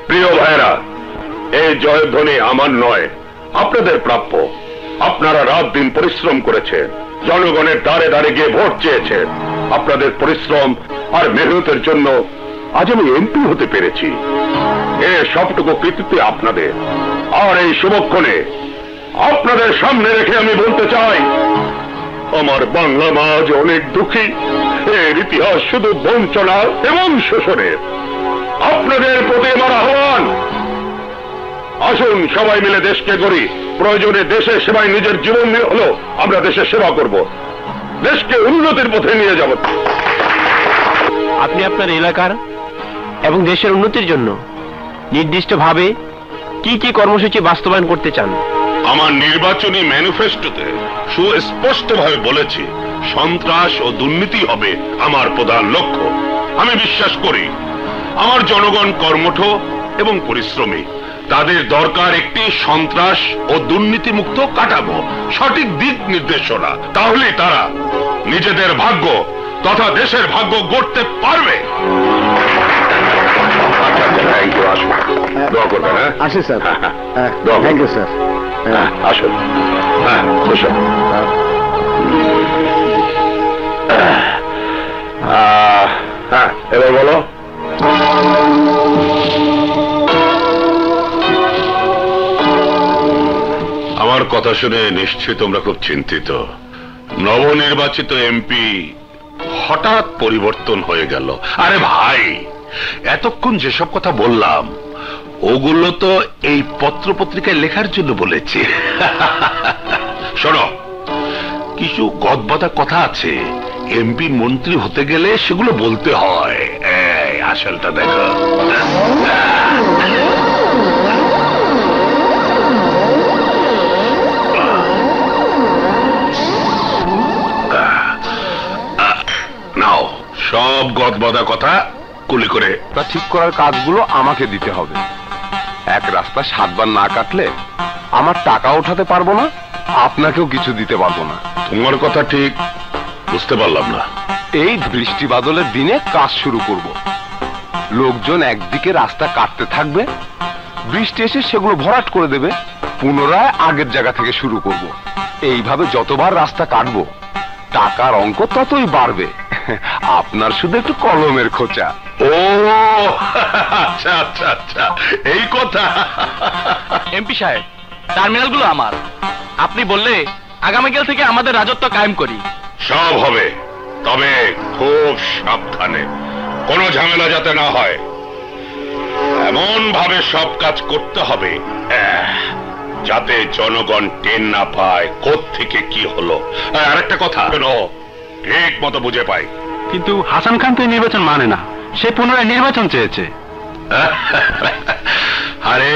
প্রিয় ভাইরা, এই জয়ধ্বনি আমার নয়, আপনাদের প্রাপ্য। আপনারা রাত দিন পরিশ্রম করেছেন, জনগণের দ্বারে দ্বারে গিয়ে ভোট চেয়েছেন। আপনাদের পরিশ্রম আর মেহনতের জন্য আজ আমি এমপি হতে পেরেছি। এ সবটুকু কৃতিত্ব আপনাদের। আর এই শুভক্ষণে আপনাদের সামনে রেখে আমি বলতে চাই, আমার বাংলা মাঝ অনেক দুঃখী। এর ইতিহাস শুধু বঞ্চনা এবং শোষণের। আপনাদের প্রতি আমার আহ্বান, আসুন সবাই মিলে দেশকে গড়ি। প্রয়োজনে দেশের সেবায় নিজের জীবন হলো আমরা দেশের সেবা করব, দেশকে উন্নতির পথে নিয়ে যাব। আপনি আপনার এলাকার এবং দেশের উন্নতির জন্য নির্দিষ্টভাবে কি কি কর্মসূচি বাস্তবায়ন করতে চান? আমার নির্বাচনী ম্যানিফেস্টোতে সুস্পষ্টভাবে বলেছি, সন্ত্রাস ও দুর্নীতি হবে আমার প্রধান লক্ষ্য। আমি বিশ্বাস করি আমার জনগণ কর্মঠ এবং পরিশ্রমী। তাদের দরকার একটি সন্ত্রাস ও দুর্নীতি মুক্ত কাঠামো, সঠিক দিক নির্দেশনা। তাহলে তারা নিজেদের ভাগ্য তথা দেশের ভাগ্য গড়তে পারবে। দোয়া করবেন। আসি স্যার। Thank you sir. আসুন। এবার বলো। আমার কথা শুনে নিশ্চয়ই তোমরা খুব চিন্তিত। নবনির্বাচিত এমপি হঠাৎ পরিবর্তন হয়ে গেল। আরে ভাই, এতক্ষণ যেসব কথা বললাম ওগুলো তো এই পত্র পত্রিকায় লেখার জন্য বলেছি। শোনো, কিছু গদবাঁধা কথা আছে, এমপি মন্ত্রী হতে গেলে সেগুলো বলতে হয়। এই আসলটা দেখো। নাও, সব গদবাঁধা কথা কুলি করে তা ঠিক করার কাজগুলো আমাকে দিতে হবে। এক রাস্তা 7 বার না কাটলে আমার টাকা উঠাতে পারবো না, আপনাকেও কিছু দিতে পারবো না। তোমার কথা ঠিক বুঝতে পারলাম না। এই বৃষ্টি বাদলের দিনে কাজ শুরু করব। লোকজন একদিকে রাস্তা কাটতে থাকবে, বৃষ্টি এসে সেগুলো ভরাট করে দেবে, পুনরায় আগের জায়গা থেকে শুরু করব। এইভাবে যতবার রাস্তা কাটবো টাকার অঙ্ক ততই বাড়বে। আপনার শুধু একটু কলমের খোঁচা। ও আচ্ছা আচ্ছা আচ্ছা, এই কথা। এমপি সাহেব, টার্মিনালগুলো আমার। আপনি বললে আগামীকাল থেকে আমাদের রাজত্ব কায়েম করি। সব হবে, তবে খুব সাবধানে, কোনো ঝামেলা যাতে না হয়। এমন ভাবে সব কাজ করতে হবে যাতে জনগণ টের না পায় কোত্থেকে কি হলো। আর একটা কথা, ঠিক মতো বুঝে পাই। কিন্তু হাসান খান তো নির্বাচন মানে না, সে পুনরায় নির্বাচন চেয়েছে। আরে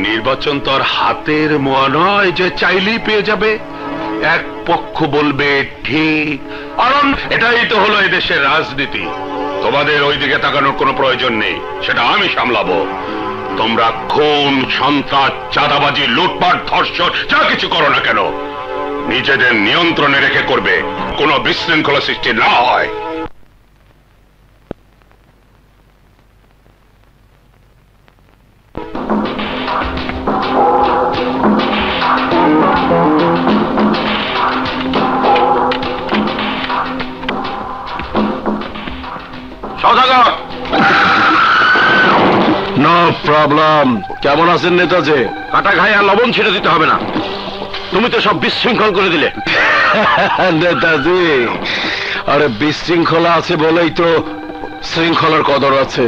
নির্বাচন তো আর হাতের মোয়া নয় যে চাইলেই পেয়ে যাবে। এক পক্ষ বলবে ঠিক, কারণ এটাই তো হলো এদেশের রাজনীতি। তোমাদের ওই দিকে তাকানোর কোনো প্রয়োজন নেই, সেটা আমি সামলাবো। তোমরা খুন, সন্ত্রাস, চাঁদাবাজি, লুটপাট, ধর্ষণ যা কিছু করো না কেন নিজেদের নিয়ন্ত্রণে রেখে করবে, কোনো বিশৃঙ্খলা সৃষ্টি না হয়। No problem. কেমন আছেন নেতাজি? কাটা ঘায়ে আর লবণ ছেড়ে দিতে হবে না, তুমি তো সব বিশৃঙ্খল করে দিলে। নেতাজি, আরে বিশৃঙ্খলা আছে বলেই তো শৃঙ্খলার কদর আছে।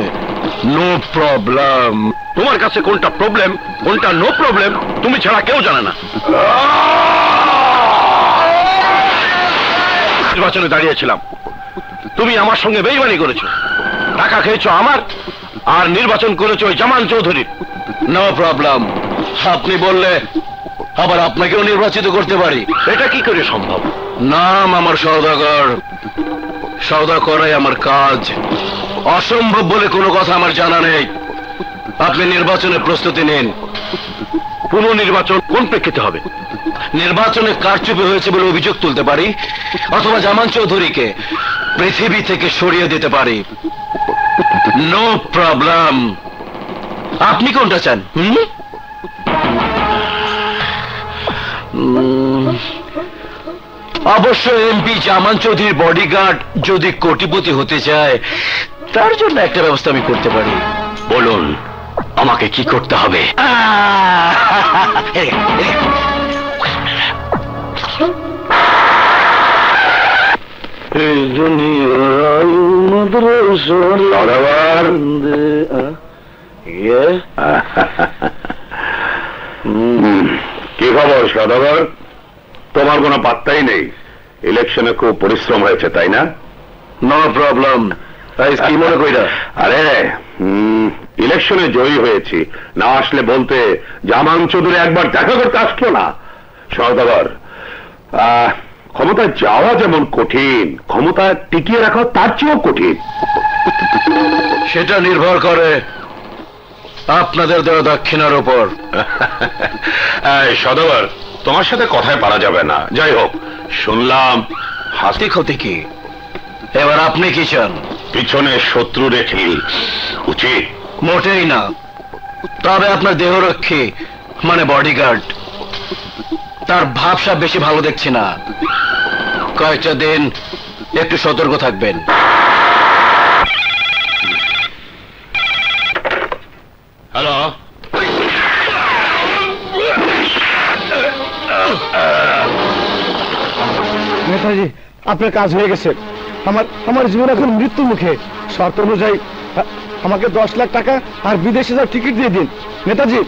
No problem. তোমার কাছে কোনটা প্রবলেম কোনটা নো প্রবলেম তুমি ছাড়া কেউ জানে না। নির্বাচনে দাঁড়িয়েছিলাম, তুমি আমার সঙ্গে বেইমানি করেছো, টাকা খেয়েছো আমার, আর নির্বাচন করেছো ওই জামান চৌধুরীর। No problem. আপনি বললে আবার আপনাকেও নির্বাচিত করতে পারি। এটা কি করে সম্ভব? নাম আমার সওদাগর, সওদা করাই আমার কাজ। অসম্ভব বলে কোনো কথা আমার জানা নেই। আপনি নির্বাচনের প্রস্তুতি নিন। পুনর্নির্বাচন কোন প্রেক্ষিতে হবে? নির্বাচনে কারচুপি হয়েছে বলে অভিযোগ তুলতে পারি, অথবা জামান চৌধুরীকে পৃথিবী থেকে সরিয়ে দিতে পারি, নো প্রবলেম। আপনি কোনটা চান? অবশ্য এমপি জামান চৌধুরীর বডিগার্ড যদি কোটিপতি হতে চায়, তার জন্য একটা ব্যবস্থা আমি করতে পারি। বলুন আমাকে কি করতে হবে? কি খবর সদাগর? তোমার কোনো পাত্তাই নেই। ইলেকশনে খুব পরিশ্রম হয়েছে তাই না? No problem. কি মনে কইরা? আরে ইলেকশনে জয়ী হয়েছি, না আসলে বলতে জামান চৌধুরী একবার দেখা করতে আসলো না। সদাগর, ক্ষমতায় যাওয়া যেমন কঠিন, ক্ষমতা টিকিয়ে রাখা তার চেয়েও কঠিন। সেটা নির্ভর করে আপনাদের দেওয়া দক্ষিণার উপর। সদাগর, তোমার সাথে কথায় পারা যাবে না। যাই হোক, শুনলাম হাসি ক্ষতি কি? এবার আপনি কি চান? পিছনে শত্রু রেখে উচিত? মোটেই না। তবে আপনার দেহরক্ষী মানে বডিগার্ড, তার ভাবসাব বেশি ভালো দেখছি না। কয়েকটা দিন একটু সতর্ক থাকবেন। হ্যালো, নেতাজি, আপনার কাজ হয়ে গেছে। আমার জীবন এখন মৃত্যু মুখে। শর্ত অনুযায়ী আমাকে 10 লাখ টাকা আর বিদেশে যাওয়ার টিকিট দিয়ে দিন। নেতাজি,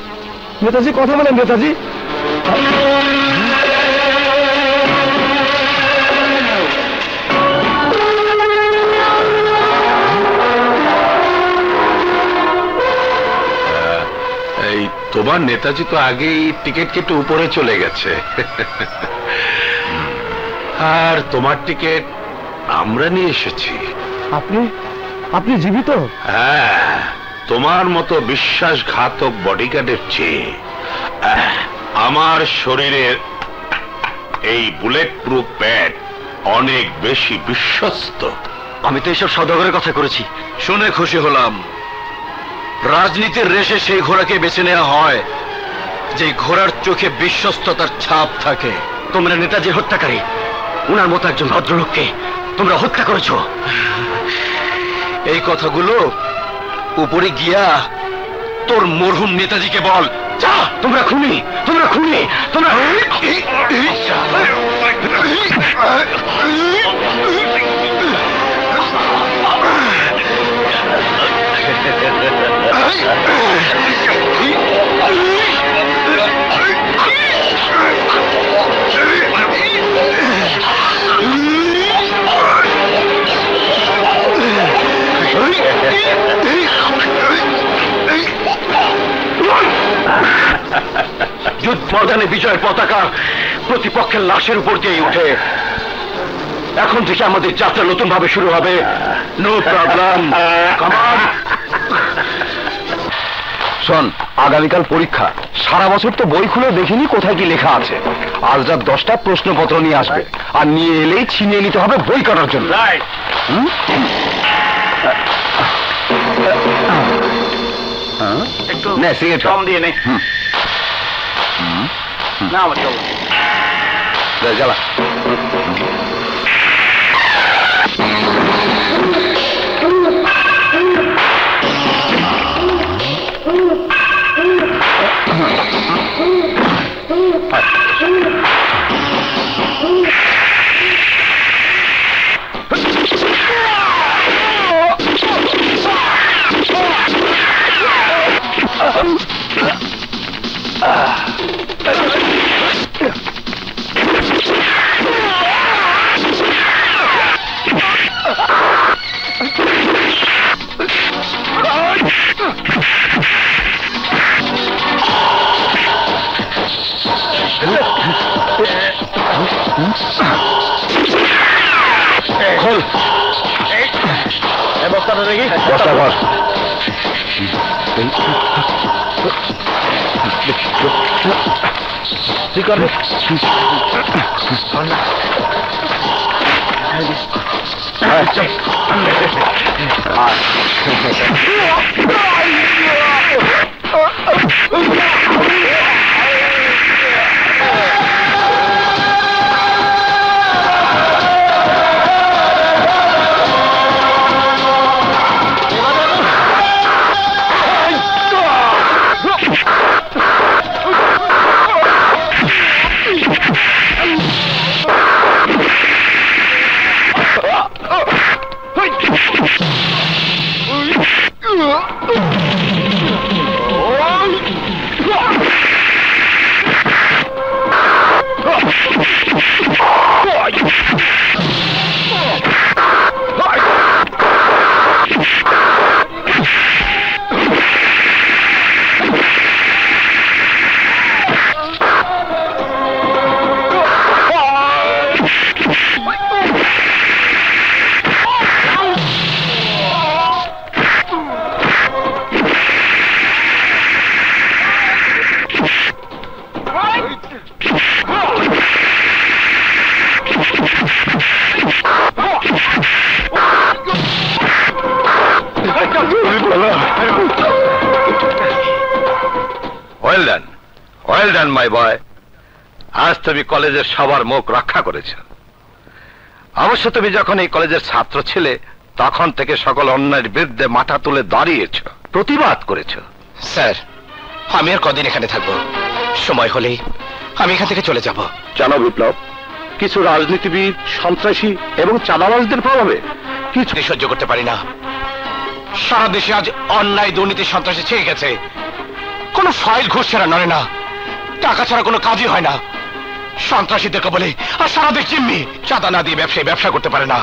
নেতাজি কথা বলেন নেতাজি। এই তোমার নেতাজি তো আগেই টিকিট কেটে উপরে চলে গেছে, আর তোমার টিকিট আমরা নিয়ে এসেছি। আপনি জীবিত? হ্যাঁ, তোমার মতো বিশ্বাসঘাতক বডিগার্ডের চেয়ে আমার শরীরের এই বুলেট প্রুফ প্যাড অনেক বেশি বিশ্বস্ত। আমি তো এইসব সদাগরের কথা করেছি। শুনে খুশি হলাম। রাজনীতির রেশে সেই ঘোড়াকে বেছে নেওয়া হয় যে ঘোড়ার চোখে বিশ্বস্ততার ছাপ থাকে। তোমরা নেতাজি হত্যাকারী, উনার মতো একজন ভদ্রলোককে তোমরা হত্যা করেছো। এই কথাগুলো উপরে গিয়া তোর মরহুম নেতাজিকে বল। যা, তোমরা খুনি, তোমরা খুনি, তোমরা। যুদ্ধ ময়দানে বিজয়ের পতাকা প্রতিপক্ষের লাশের উপর দিয়ে উঠে। এখন থেকে আমাদের যাত্রা নতুন ভাবে শুরু হবে। No problem. শোন, আগামীকাল পরীক্ষা। সারা বছর তো বই খুলে দেখিনি কোথায় কি লেখা আছে। আজ রাত 10টা প্রশ্নপত্র নিয়ে আসবে, আর নিয়ে এলেই ছিনিয়ে নিতে হবে বই কাটার জন্য। একটু নে সিগারেট কম দিয়ে নে। না আমার জ্বালা। খোল বস্তাটা দেখি। বস্তা ঘর ঠিক করবে। ওয়েল ডান মাই বয়। আজ তুমি কলেজের সবার মুখ রক্ষা করেছ। অবশ্য তুমি যখন এই কলেজের ছাত্র ছিলে তখন থেকে সকল অন্যায়ের বিরুদ্ধে মাথা তুলে দাঁড়িয়েছ, প্রতিবাদ করেছ। স্যার, আমি আর কদিন এখানে থাকবো, সময় হলেই আমি এখান থেকে চলে যাব। জানো বিপ্লব, কিছু রাজনীতিবিদ, সন্ত্রাসী এবং চাঁদাবাজদের প্রভাবে কিছু সহ্য করতে পারি না। সারা দেশে আজ অন্যায়, দুর্নীতি, সন্ত্রাসী ছেয়ে গেছে। কোনো ফাইল ঘুষ ছাড়া নড়ে না, টাকা ছাড়া কোনো কাজই হয় না। সন্ত্রাসীদেরকে বলে আর সারা দেশ চিম্মি। চাঁদা না দিয়ে ব্যবসায়ী ব্যবসা করতে পারে না।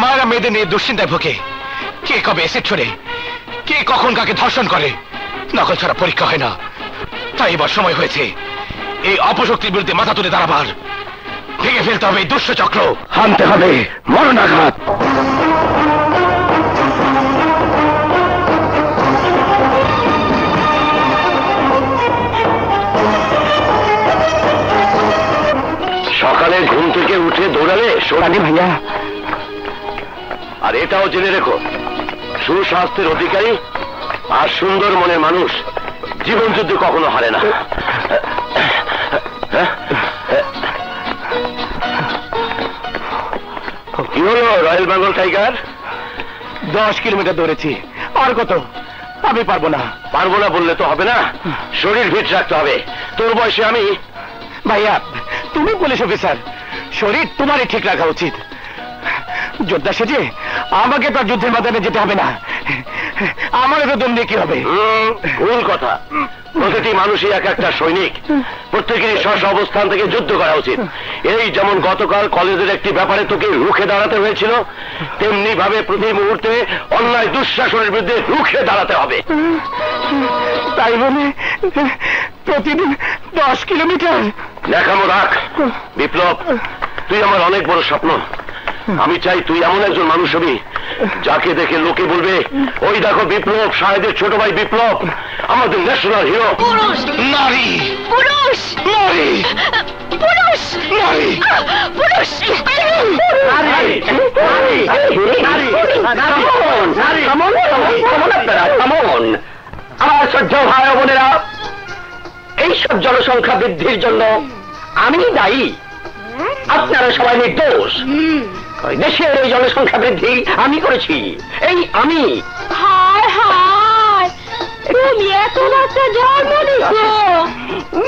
মায়েরা মেয়েদের নিয়ে দুশ্চিন্তায় ভোগে। কে কবে এসিড ছড়ে, কে কখন কাকে ধর্ষণ করে, নকল ছাড়া পরীক্ষা হয় না। তাই এবার সময় হয়েছে এই অপশক্তির বিরুদ্ধে মাথা তুলে দাঁড়াবার। ভেঙে ফেলতে হবে এই দুষ্ট চক্র, হানতে হবে মরণাঘাত। সকালে ঘুম থেকে উঠে দৌড়ালে সোনালি ভাইয়া। আর এটাও জেনে রেখো, সুস্বাস্থ্যের অধিকারী আর সুন্দর মনের মানুষ জীবন যুদ্ধে কখনো হারে না। কি হলো রয়্যাল বেঙ্গল টাইগার? 10 কিলোমিটার দৌড়েছি, আর কত? আমি পারবো না। পারবো না বললে তো হবে না, শরীর ফিট রাখতে হবে। তোর বয়সে আমি। ভাইয়া, তুমি পুলিশ অফিসার, শরীর তোমারই ঠিক রাখা উচিত। যোদ্ধা সেজে আমাকে তো যুদ্ধের ময়দানে যেতে হবে না। আমার তো দম দিয়ে কি হবে? ভুল কথা। প্রতিটি মানুষই এক একটা সৈনিক, প্রত্যেকেরই স্ব অবস্থান থেকে যুদ্ধ করা উচিত। এই যেমন গতকাল কলেজের একটি ব্যাপারে তোকে রুখে দাঁড়াতে হয়েছিল, তেমনি ভাবে প্রতি মুহূর্তে অন্যায় দুঃশাসনের বিরুদ্ধে রুখে দাঁড়াতে হবে। তাই বলে প্রতিদিন 10 কিলোমিটার? দেখামো রাখ বিপ্লব, তুই আমার অনেক বড় স্বপ্ন। আমি চাই তুই এমন একজন মানুষ হবি যাকে দেখে লোকে বলবে, ওই দেখো বিপ্লব, শাহেদের ছোট ভাই বিপ্লব, আমাদের ন্যাশনাল হিরো। নারী, পুরুষ, নারী, পুরুষ, নারী, পুরুষ, আমার সহ্য ভাই বোনেরা, এইসব জনসংখ্যা বৃদ্ধির জন্য আমি দায়ী, আপনারা সবাই নির্দোষ। দেশের এই জনসংখ্যা বৃদ্ধি আমি করেছি, এই আমি। হায় হায়, তুমি এত বাচ্চা জন্ম দিছো,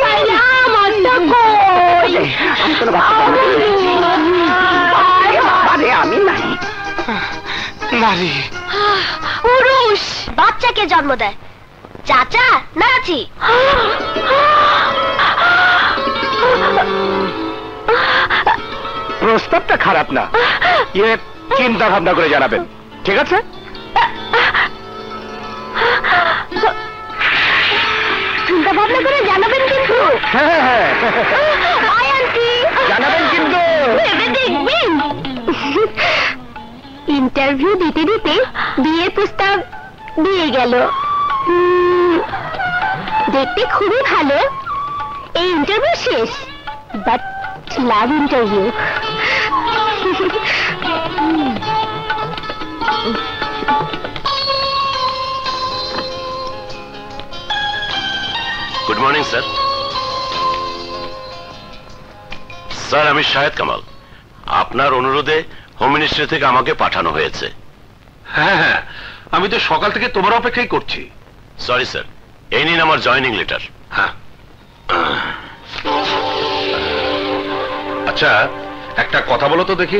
তাইলে আমারটা কই? আমি নাই। নারী, পুরুষ বাচ্চাকে জন্ম দেয়, চাচা নাচি। প্রস্তাবটা খারাপ না, ইয়ে চিন্তা ভাবনা করে জানাবেন, ঠিক আছে? চিন্তা ভাবনা করে জানাবেন কিন্তু। হ্যাঁ, আয় আন্টি, জানাবেন কিন্তু। ভেবে দেখবেন। ইন্টারভিউ দিতে দিতে বিয়ের প্রস্তাব দিয়ে গেল। দেখতে খুবই ভালো। এই ইন্টারভিউ শেষ, but love interview. Sir. Sir, আমি শাহেদ কামাল। আপনার অনুরোধে হোম মিনিস্ট্রি থেকে আমাকে পাঠানো হয়েছে। হ্যাঁ হ্যাঁ, আমি তো সকাল থেকে তোমার অপেক্ষাই করছি। সরি স্যার, এই নিন আমার জয়েনিং লেটার। হ্যাঁ, আচ্ছা একটা কথা বলো তো দেখি,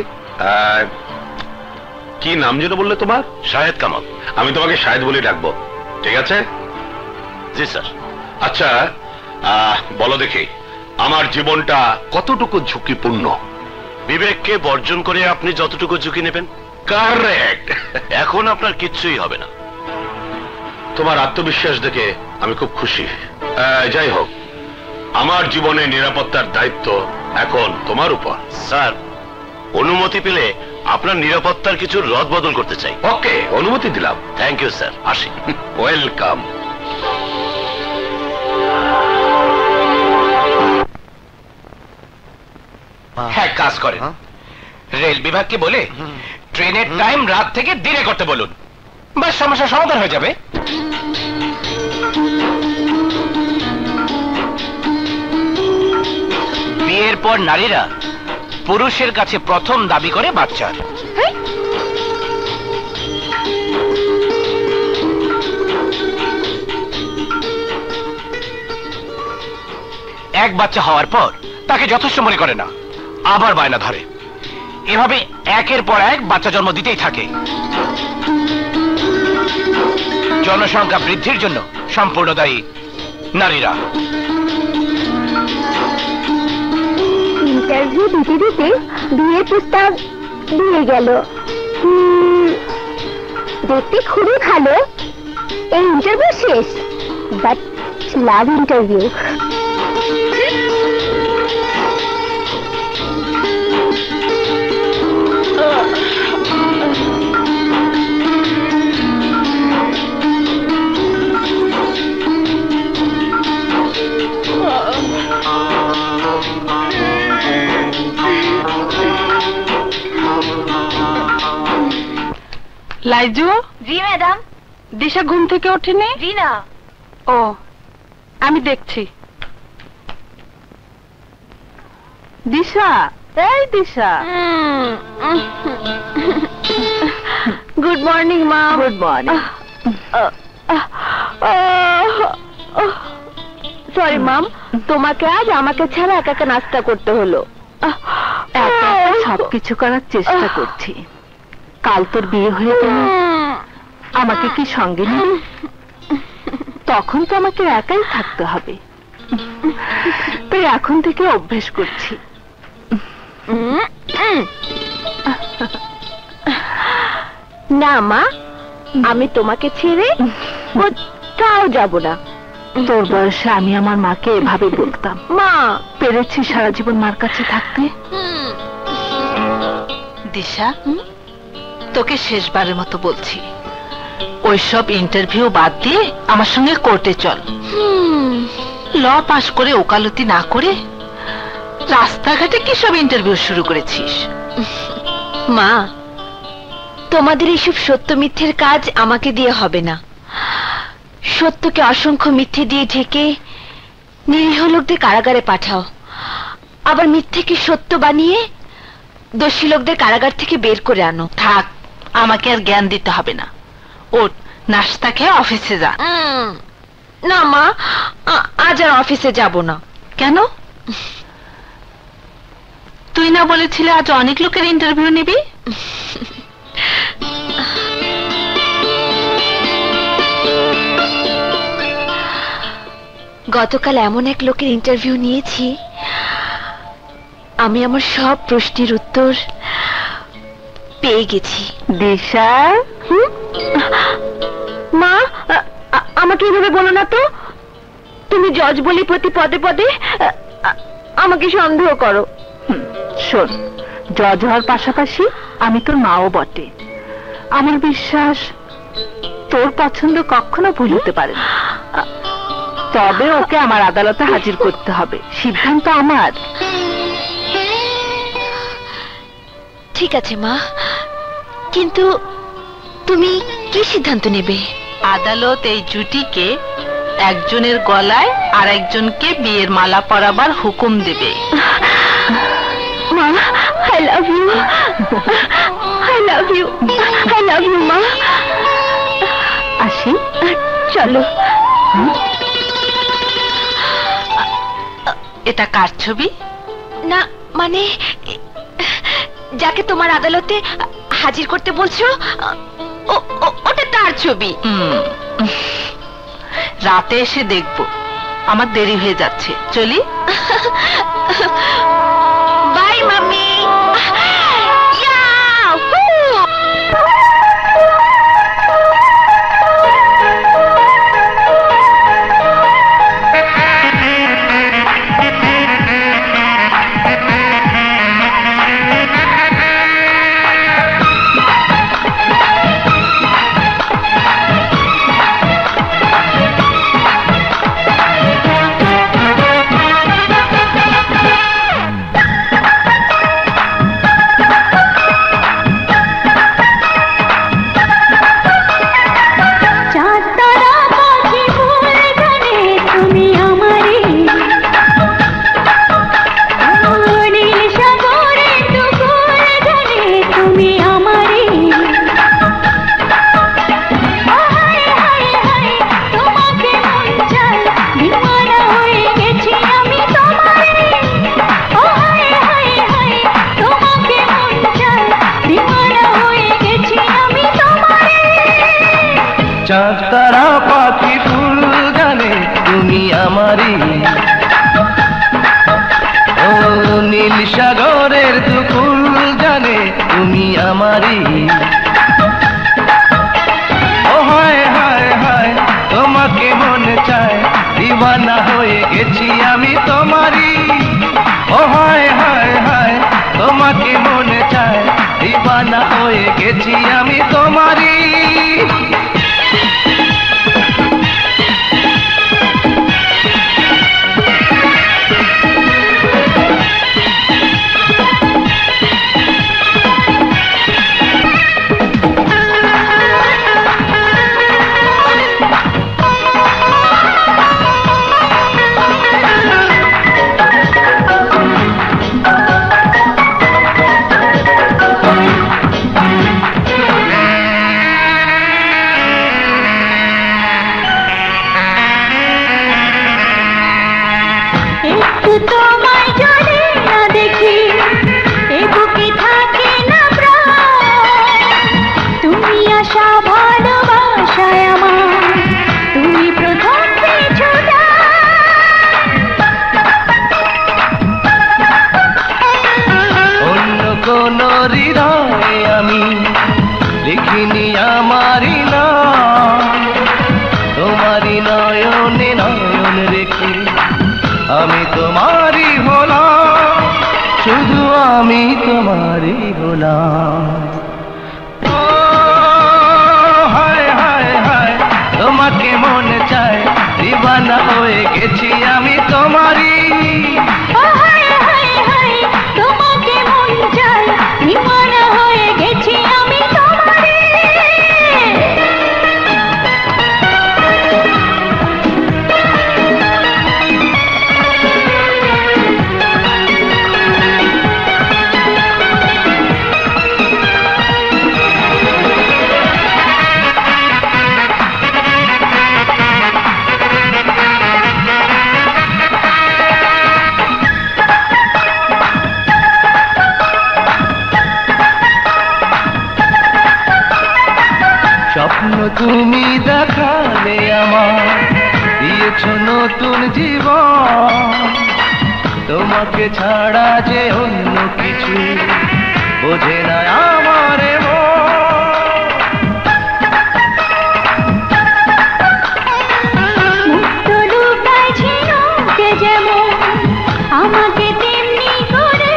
কি নাম যেন বললে তোমার? শাহেদ কামাল। আমি তোমাকে শাহেদ বলে ডাকবো, ঠিক আছে? জি স্যার। আচ্ছা বলো দেখি, আমার জীবনটা কতটুকু ঝুঁকিপূর্ণ? বিবেককে বর্জন করে আপনি যতটুকু ঝুঁকি নেবেন। কারেক্ট। এখন আপনার কিচ্ছুই হবে না। তোমার আত্মবিশ্বাস দেখে আমি খুব খুশি। যাই হোক, আমার জীবনে নিরাপত্তার দায়িত্ব এখন তোমার উপর। স্যার, অনুমতি পেলে আপনার নিরাপত্তার কিছু রদ বদল করতে চাই। ওকে, অনুমতি দিলাম। থ্যাংক ইউ স্যার, আসি। ওয়েলকাম। এক কাজ করেন, রেল বিভাগকে বলে ট্রেনের টাইম রাত থেকে দিনে করতে বলুন, বাস সমস্যার সমাধান হয়ে যাবে। বিয়ের পর নারীরা পুরুষের কাছে প্রথম দাবি করে বাচ্চার। এক বাচ্চা হওয়ার পর তাকে যথেষ্ট মনে করে না, আবার বায়না ধরে। এভাবে একের পর এক বাচ্চা জন্ম দিতেই থাকে। জনসংখ্যা বৃদ্ধির জন্য সম্পূর্ণ দায়ী নারীরা। ইন্টারভিউ দিতে দিতে বিয়ের প্রস্তাব দিয়ে গেল। দেখতে খুবই ভালো। এই ইন্টারভিউ শেষ, বাট লাভ ইন্টারভিউ। লাইজু? জি ম্যাডাম। দিশা ঘুম থেকে ওঠেনি? জি না। ও, আমি দেখছি। দিশা, এই দিশা। গুড মর্নিং মা। Good morning. সরি মাম, তোমাকে আজ আমাকে ছাড়া একা একা নাস্তা করতে হলো। একা একা সবকিছু করার চেষ্টা করছি। কাল তোর বিয়ে হয়ে গেল, আমাকে কি সঙ্গে নিবি? তখন তো আমাকে একাই থাকতে হবে, তাই এখন থেকে অভ্যেস করছি। না মা, আমি তোমাকে ছেড়ে কোথাও যাব না। তোর বয়সে আমি আমার মাকে এভাবে বলতাম। মা, পেরেছি সারা জীবন মার কাছে থাকতে? দিশা, তোকে শেষবারের মতো বলছি, ওইসব ইন্টারভিউ বাদ দিয়ে আমার সঙ্গে কোর্টে চল। ল পাস করে ওকালতি না করে রাস্তাঘাটে কি সব ইন্টারভিউ শুরু করেছিস? মা, তোমাদের এইসব সত্য মিথ্যের কাজ আমাকে দিয়ে হবে না। সত্যকে অসংখ্য মিথ্যে দিয়ে ঢেকে নিরীহ লোকদের কারাগারে পাঠাও, আবার মিথ্যেকে সত্য বানিয়ে দোষী লোকদের কারাগার থেকে বের করে আনো। থাক, আমাকে আর জ্ঞান দিতে হবে না। ওঠ, নাস্তা খেয়ে অফিসে যা। না মা, আজ আর অফিসে যাব না। কেন? তুই না বলেছিলে আজ অনেক লোকের ইন্টারভিউ নিবি? গতকাল এমন এক লোকের ইন্টারভিউ নিয়েছি, আমি আমার সব প্রশ্নের উত্তর পেয়ে গেছি। দিশা, মা, আমাকে এভাবে বলো না তো। তুমি জজ বলি প্রতি পদে পদে আমাকে সন্দেহ করো। শোন, জজ হওয়ার পাশাপাশি আমি তোর মাও বটে। আমার বিশ্বাস তোর পছন্দ কখনো ভুল হতে পারে না। তবে ওকে আমার আদালতে হাজির করতে হবে, সিদ্ধান্ত আমার। ঠিক আছে মা, কিন্তু তুমি কি সিদ্ধান্ত নেবে? আদালত এই জুটিকে একজনের গলায় আর একজনকে বিয়ের মালা পরাবার হুকুম দেবে। মা, I love you. I love you. I love you, মা। আসি, চলো। এটা কার ছবি? না মানে যাকে তোমার আদালতে হাজির করতে বলছো ওটা তার ছবি। রাতে এসে দেখবো, আমার দেরি হয়ে যাচ্ছে, চলি। Bye mummy. চাঁদ তারা পাখি ফুল জানে তুমি আমারই, ও নীল সাগরের দুকুল জানে তুমি আমারই। ও হায় হায় হায় তোমাকে মনে চায়, দিওয়ানা হয়ে গেছি আমি তোমারই। ও হায় হায় হায় তোমাকে মনে চায়, দিওয়ানা হয়ে গেছি আমি তোমারই। আমি লিখিনি আমারি না, তোমারি নয়নে নয়ন রেখে আমি তোমারি হলাম, শুধু আমি তোমারি হলাম। হায় হায় হায় তোমাকে মনে চায়, দিওয়ানা হয়ে গেছি আমি তোমারি। তোমাকে মন চায়, দিওয়ানা হয়ে গেছি আমি তোমারই। স্বপ্ন তুমি দেখালে আমার, দিয়েছ নতুন জীবন, তোমাকে ছাড়া যে অন্য কিছু বোঝে না আমার আমাকে তেমনি করে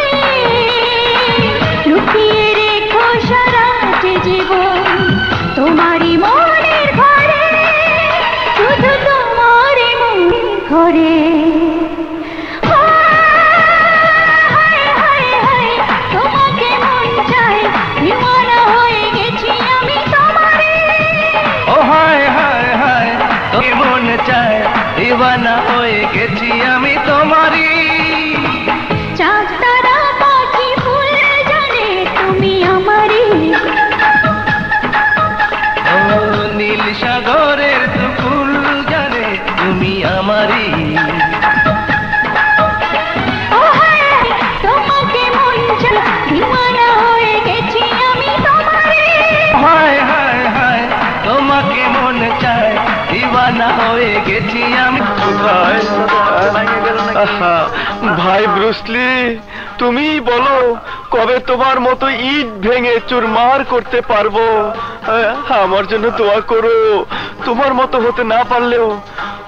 লুকিয়ে রেখো সারাটি জীবন, তোমারই মনের ঘরে, শুধু তোমারই মনের ঘরে। তোমাকে মন চায়, দিওয়ানা হয়ে গেছি আমি তোমারই। ও হায় হায় হায় তোকে মন চায়, দিওয়ানা হয়ে গেছি আমি তোমারই। চাঁদ তারা পাখি ফুল জানে তুমি আমারই। ও নীল সাগরের ফুল জানে তুমি আমারই। ও হায় তোমাকে মন চায় দিওয়ানা হয়ে গেছি আমি তোমারই। হায় হায় হায় তোমাকে মন চায় দিওয়ানা হয়ে গেছি আমি। ভাই ব্রুসলি, তুমি বলো কবে তোমার মতো ইট ভেঙে চুরমার করতে পারবো? আমার জন্য দোয়া করো, তোমার মতো হতে না পারলেও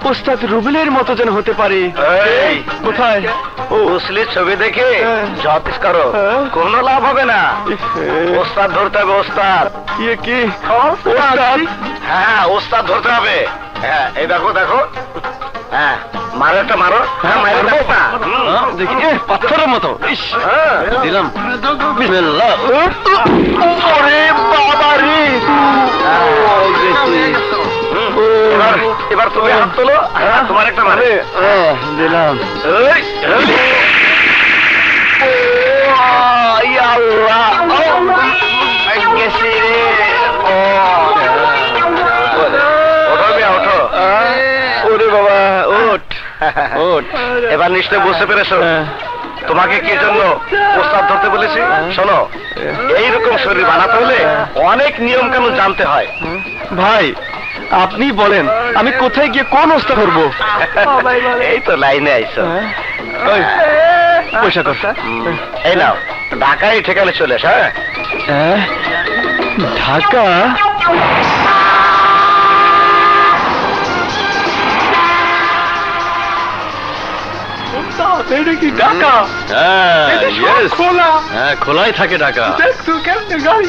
ওস্তাদ রুবেলের মতো যেন হতে পারি। এই কোথায়? ব্রুসলির ছবি দেখে জপিস করো, কোনো লাভ হবে না। ওস্তাদ ধরতে হবে, ওস্তাদ। ইয়ে কি ওস্তাদ? হ্যাঁ, ওস্তাদ ধরতে হবে। হ্যাঁ, এই দেখো দেখো, হ্যাঁ মারো, একটা মারো। হ্যাঁ, মারো না। দেখি পাথরের মতো। ইস, দিলাম। বিসমিল্লাহ। ওরে বাবা রে! এবার তুমি হাত তোলো, তোমার একটা মারে। দিলাম। গেছি রে। ওঠো মিয়া, ওঠো। ওরে বাবা, ওঠ ওঠ। এবার নিশ্চয় বুঝতে পেরেছো তোমাকে কি জন্য প্রস্তাব ধরতে বলেছি। শোনো, এইরকম শরীর বানাতে হলে অনেক নিয়ম কানুন জানতে হয়। ভাই, আপনি বলেন আমি কোথায় গিয়ে কোন অবস্থা করবো? এই তো লাইনে আইছো। পয়সা কর। এই নাও, ঢাকায় ঠিকানে চলে এসো। হ্যাঁ, ঢাকা? এটা কি ঢাকা? খোলা। হ্যাঁ, খোলাই থাকে ঢাকা। দেখছো কেমনে গাড়ি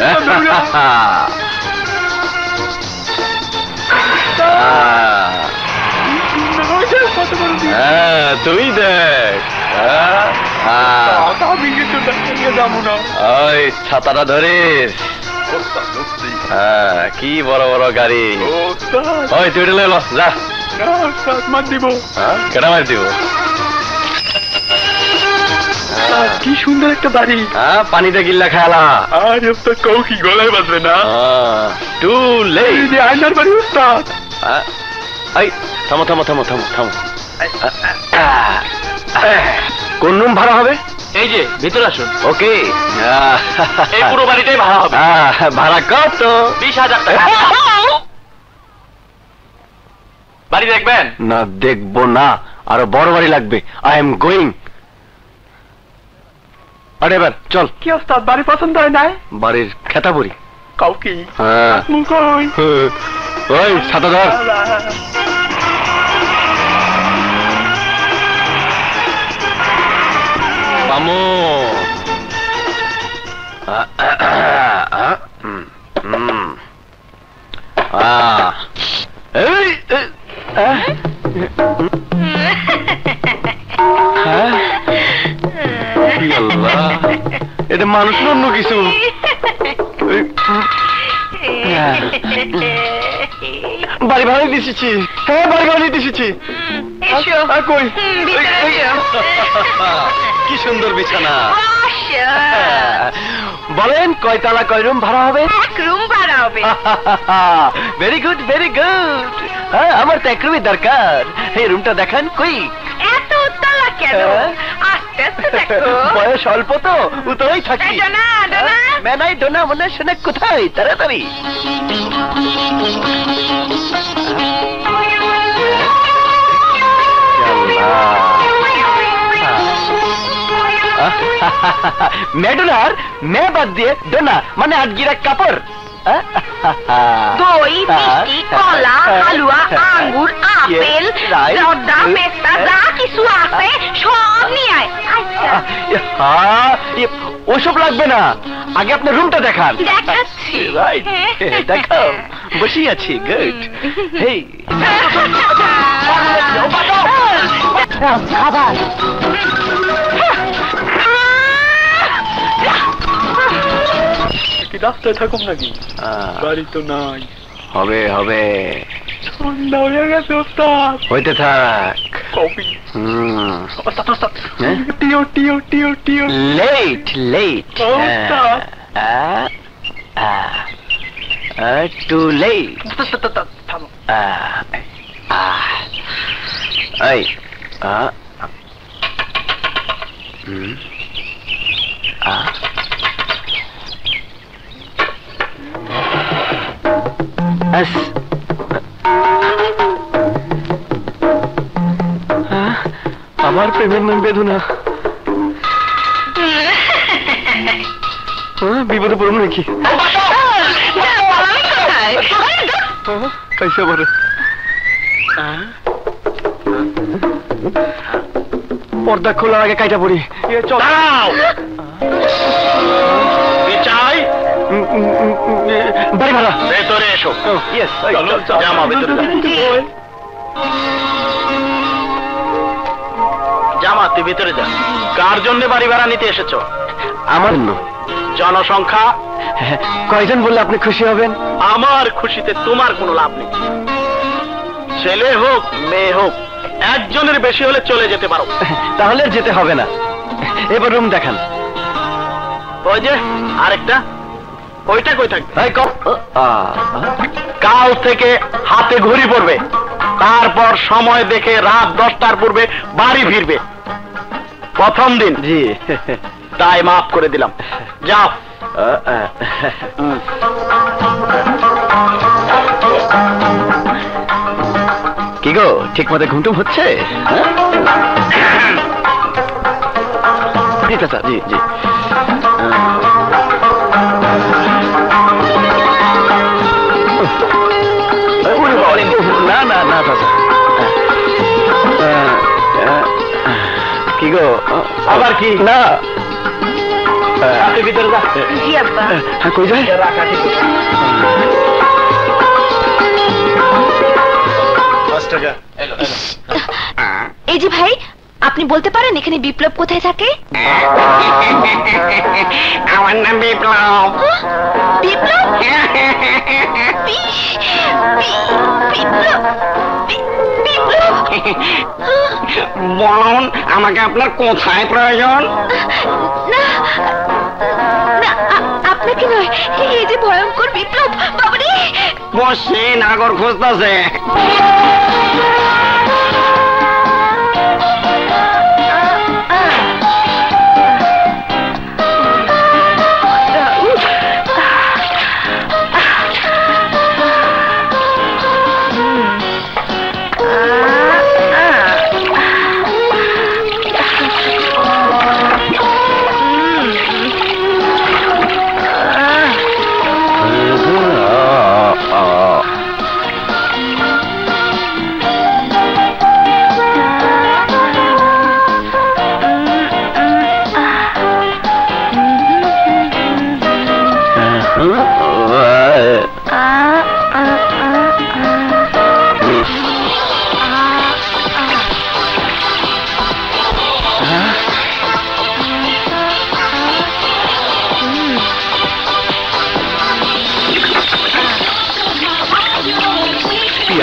হ্যাঁ, তুই দেখ। আমি কিন্তু নিয়ে যাবো না। ওই ছাতাটা ধরিস। হ্যাঁ, কি বড় বড় গাড়ি। ওই তুই এটা লো, যা। মার দিব। কেটা মার দিব? কি সুন্দর একটা বাড়ি। হ্যাঁ, পানিতে গিল্লা খেলা। আর তো কৌ কি গলায় বাজবে না। Too late. আয়নার বাড়ি উস্তাদ। এই থামো থামো থামো থামো থামো। কোন রুম ভাড়া হবে? এই যে ভিতরে আসুন। ওকে, এই পুরো বাড়িটাই ভাড়া হবে। ভাড়া কত? 20,000 টাকা। বাড়ি দেখবেন? না, দেখবো না, আরো বড় বাড়ি লাগবে। I am going. আরে এবার চল। কি ওস্তাদ, বাড়ি পছন্দ হয় নাই? বাড়ির খেতা বড়ি। কাউ কি? হ্যাঁ। ওই ছাতা ধর। মামু, এটা মানুষ অন্য কিছু। বাড়ি ভাড়া দিয়েছি। হ্যাঁ, বাড়ি ভাড়া দিয়েছি। কই? কি সুন্দর বিছানা। বলেন কয়তলা, কয় রুম ভাড়া হবে? 1 রুম ভাড়া হবে। Very good, very good. আমার তো এক রুমই দরকার। এই রুমটা দেখান। কই? এত উত্তলা কেন? আস্তে আস্তে দেখো। বয়স অল্প তো, উতলাই থাকি। ডোনা ডোনা মেনাই ডোনা মনে শোনা কোথায়? তাড়াতাড়ি। মেডোনার মে বাদ দিয়ে ডোনা মানে আটগিরা কাপড়। দই, মিষ্টি, কলা, হালুয়া, আঙ্গুর, আপেল, জর্দা, পেস্তা যা কিছু আছে সব নিয়ে আয়। ওসব লাগবে না, আগে আপনার রুমটা দেখান। দেখাচ্ছি। রাইট, দেখাও। বসেই আছি। গুড। হেই, খাবার। রাস্তায় থাকুন নাকি? বাড়ি তো নাই। হবে হবে। সন্ধ্যা হয়ে গেছে ওস্তাদ। হইতে থাক। কফি ওস্তাদ, ওস্তাদ হ্যাঁ? টিও টিও টিও টিও লেট লেট ওস্তাদ। Too late. থামো। এই আমার প্রেমের নাম বেদনা। বিপদে পড়ব নাকি? कैसे बोल पर्दा खोलार आगे काटा पड़ी। চাই বাড়ি ভাড়া ভেতরে এসো। জামা ভেতরে জামা তুই ভেতরে যা। কার জন্য বাড়ি ভাড়া নিতে এসেছো? আমার জন্য। জনসংখ্যা কয়জন বললে আপনি খুশি হবেন? আমার খুশিতে তোমার কোনো লাভ নেই। ছেলে হোক মেয়ে হোক, একজনের বেশি হলে চলে যেতে পারো। তাহলে যেতে হবে না। এবার রুম দেখান। ওই যে আরেকটা, ওইটা কই থাকবে? কাল থেকে হাতে ঘড়ি পড়বে, তারপর সময় দেখে রাত 10টার পূর্বে বাড়ি ফিরবে। প্রথম দিন জি তাই মাফ করে দিলাম, যাও। কি গো, ঠিক মতো ঘুমটুম হচ্ছে? জি চাচা, জি জি। না না না চাচা। কি গো, আবার কি? না ভিতরে যা। কই যায়? এই যে ভাই, আপনি বলতে পারেন এখানে বিপ্লব কোথায় থাকে? আমার নাম বিপ্লব। বিপ্লব? বিপ্লব? বলুন আমাকে আপনার কোথায় প্রয়োজন? না না, আপনাকে নয়, এই যে ভয়ঙ্কর বিপ্লব। বাবারে, বসে নাগর খুঁজতেছে।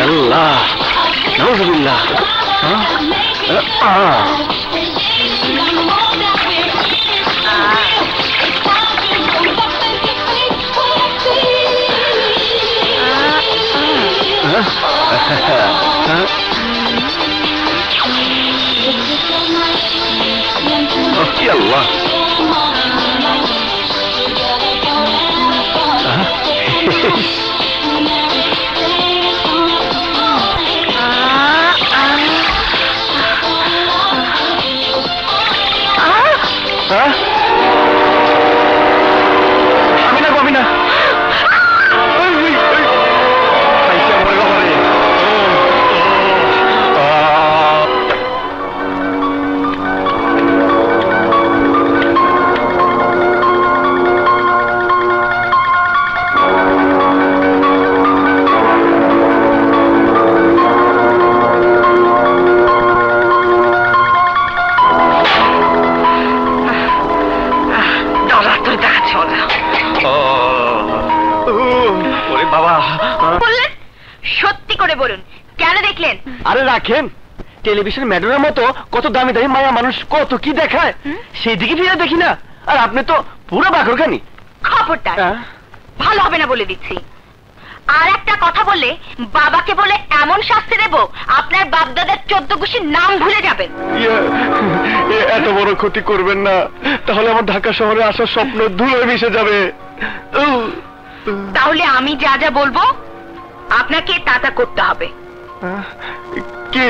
Allah, Alhamdulillah. Ya Allah. সত্যি করে বলুন, কেন দেখলেন? আরে রাখেন, টেলিভিশন ম্যাডামের মতো কত দামি দামি মায়া মানুষ কত কি দেখায়, সেই দিকে ফিরে দেখি না। আর আপনি তো পুরো বাঘরখানি। খবরদার, ভালো হবে না বলে দিচ্ছি। আর একটা কথা বললে বাবাকে বলে এমন শাস্তি দেব, আপনার বাপদাদার 14 গোষ্ঠীর নাম ভুলে যাবেন। এত বড় ক্ষতি করবেন না, তাহলে আমার ঢাকা শহরে আসার স্বপ্ন ধুলোয় মিশে যাবে। তাহলে আমি যা যা বলবো আপনাকে তা তা করতে হবে। কি?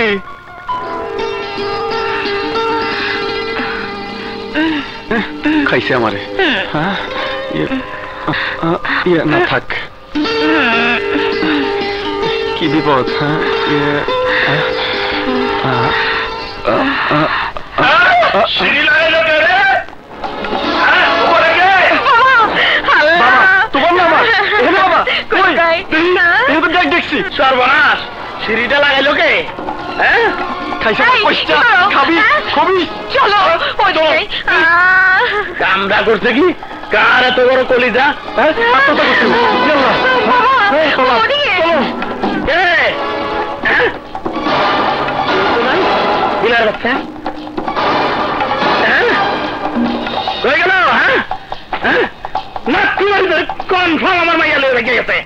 খাইছে আমারে? না থাক, কি বিপদ? দেখছি সর্বনাশ, সিঁড়িটা লাগাইলো কে? খাবি খবি? চলো কামড়া করছে কি? কার এত বড় কলিজা? বাচ্চা হয়ে গেল। কনফার্ম আমার মাইয়া লেগে গেছে।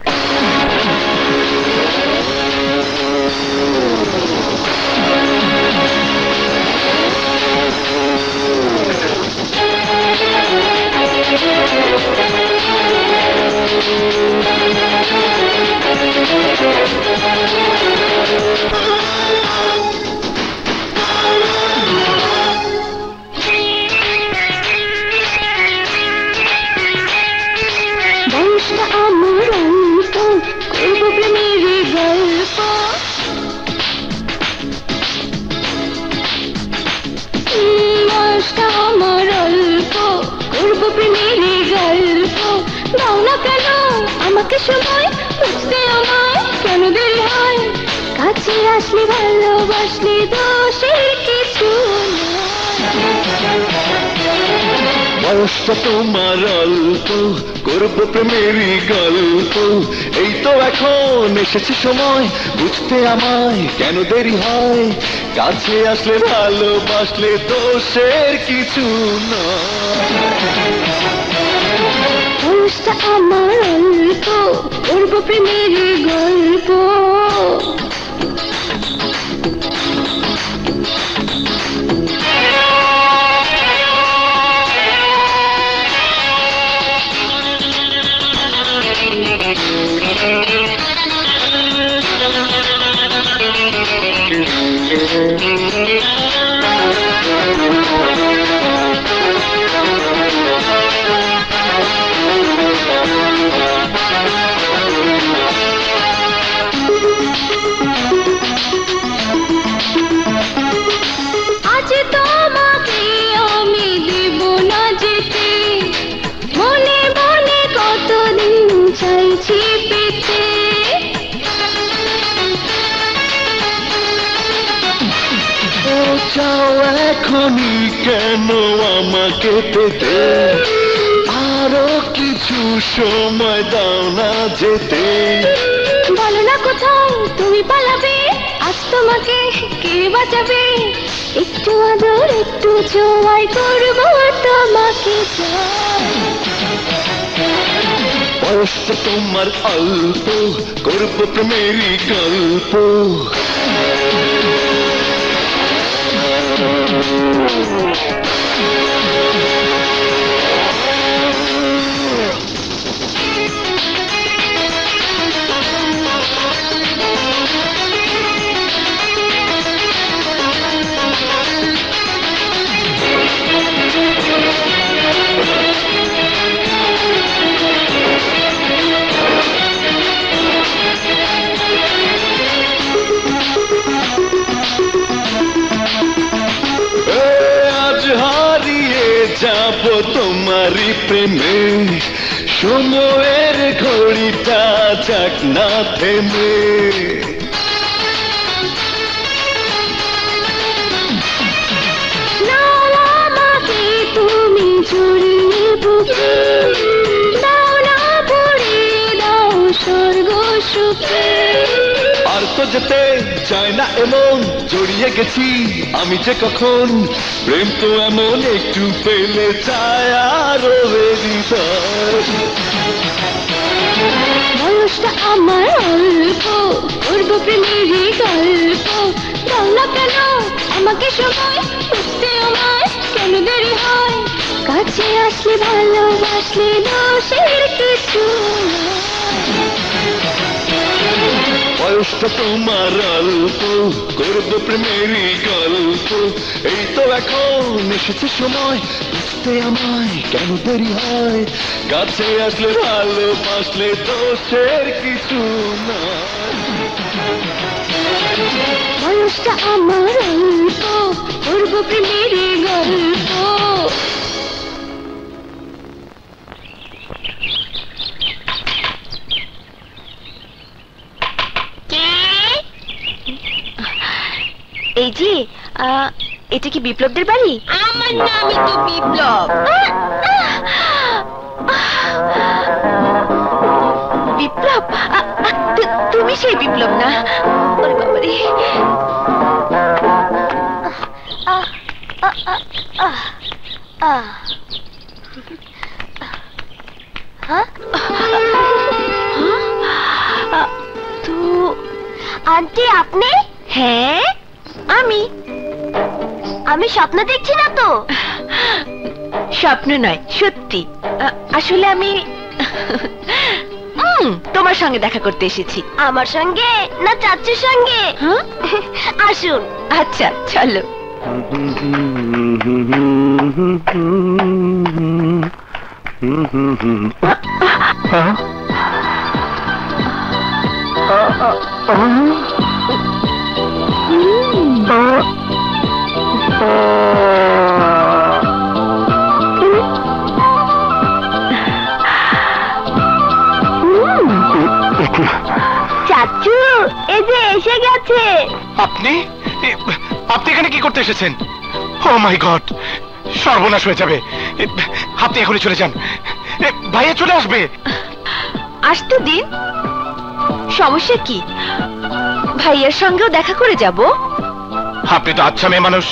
আমাকে সময় বুঝতে আমায় কেন দেরি হয়, কাছে আসলে ভালোবাসলে দোষের কিছু বয়সটা তোমার অল্প, করবো প্রেমেরই গল্প। এই তো এখন এসেছে সময় বুঝতে আমায় কেন দেরি হয়, কাছে আসলে ভালোবাসলে দোষের কিছু নয়। বয়সটা আমার অল্প, করবো প্রেমেরই গল্প। আজ তোমাকে আমি দেব না যেতে, মনে মনে কতদিন চাইছি পেতে। ও চাও এখনই কেন আমাকে পেতে, আরো কিছু সময় দাও না যেতে। বলো না কোথায় তুমি পালাবে, আজ তোমাকে কে বাঁচাবে। একটু আদর একটু ছোঁয়াই করবো তোমাকে। বয়সটা তোমার অল্প, করবো প্রেমেরই গল্প। যাব তোমারই প্রেমে, সময়ের ঘড়িটা যাক না থেমে। আমাকে তুমি জড়িয়ে বুকে, দাও না পড়ে দাও স্বর্গ সুখে। তো যেতে চায় না এমন জড়িয়ে গেছি আমি যে কখন প্রেম তো এমন একটু পেলে চায় আরো হৃদয় বয়সটা আমার অল্প করবো প্রেমেরই গল্প দাও না কেন আমাকে সময় বুঝতে আমার কেন দেরি হয় কাছে আসলে ভালোবাসলে দোষের কিছু বয়সটা তোমার অল্প করবো প্রেমেরই গল্প এই তো এখন এসেছে সময় বুঝতে আমায় কেন দেরি হয় কাছে আসলে ভালোবাসলে দোষের কিছু না বয়সটা আমার অল্প করবো প্রেমেরই গল্প এই যে এটা কি বিপ্লবদের বাড়ি? আমার নামই তো বিপ্লব। বিপ্লব, তুমি সেই বিপ্লব না? ওরে বাবারে, তো আন্টি আপনি? হ্যাঁ আমি স্বপ্ন দেখছি না তো? স্বপ্ন নয়, সত্যি। আসলে আমি তোমার সঙ্গে দেখা করতে এসেছি। আমার সঙ্গে না চাচির সঙ্গে? আসুন। আচ্ছা চলো। চাচু এই যে এসে গেছে। আপনি এখানে কি করতে এসেছেন? ও মাই গড, সর্বনাশ হয়ে যাবে। আপনি এখনই চলে যান, ভাইয়া চলে আসবে। আসতে দিন, সমস্যা কি? ভাইয়ার সঙ্গেও দেখা করে যাব। আপনি তো আচ্ছা মেয়ে মানুষ,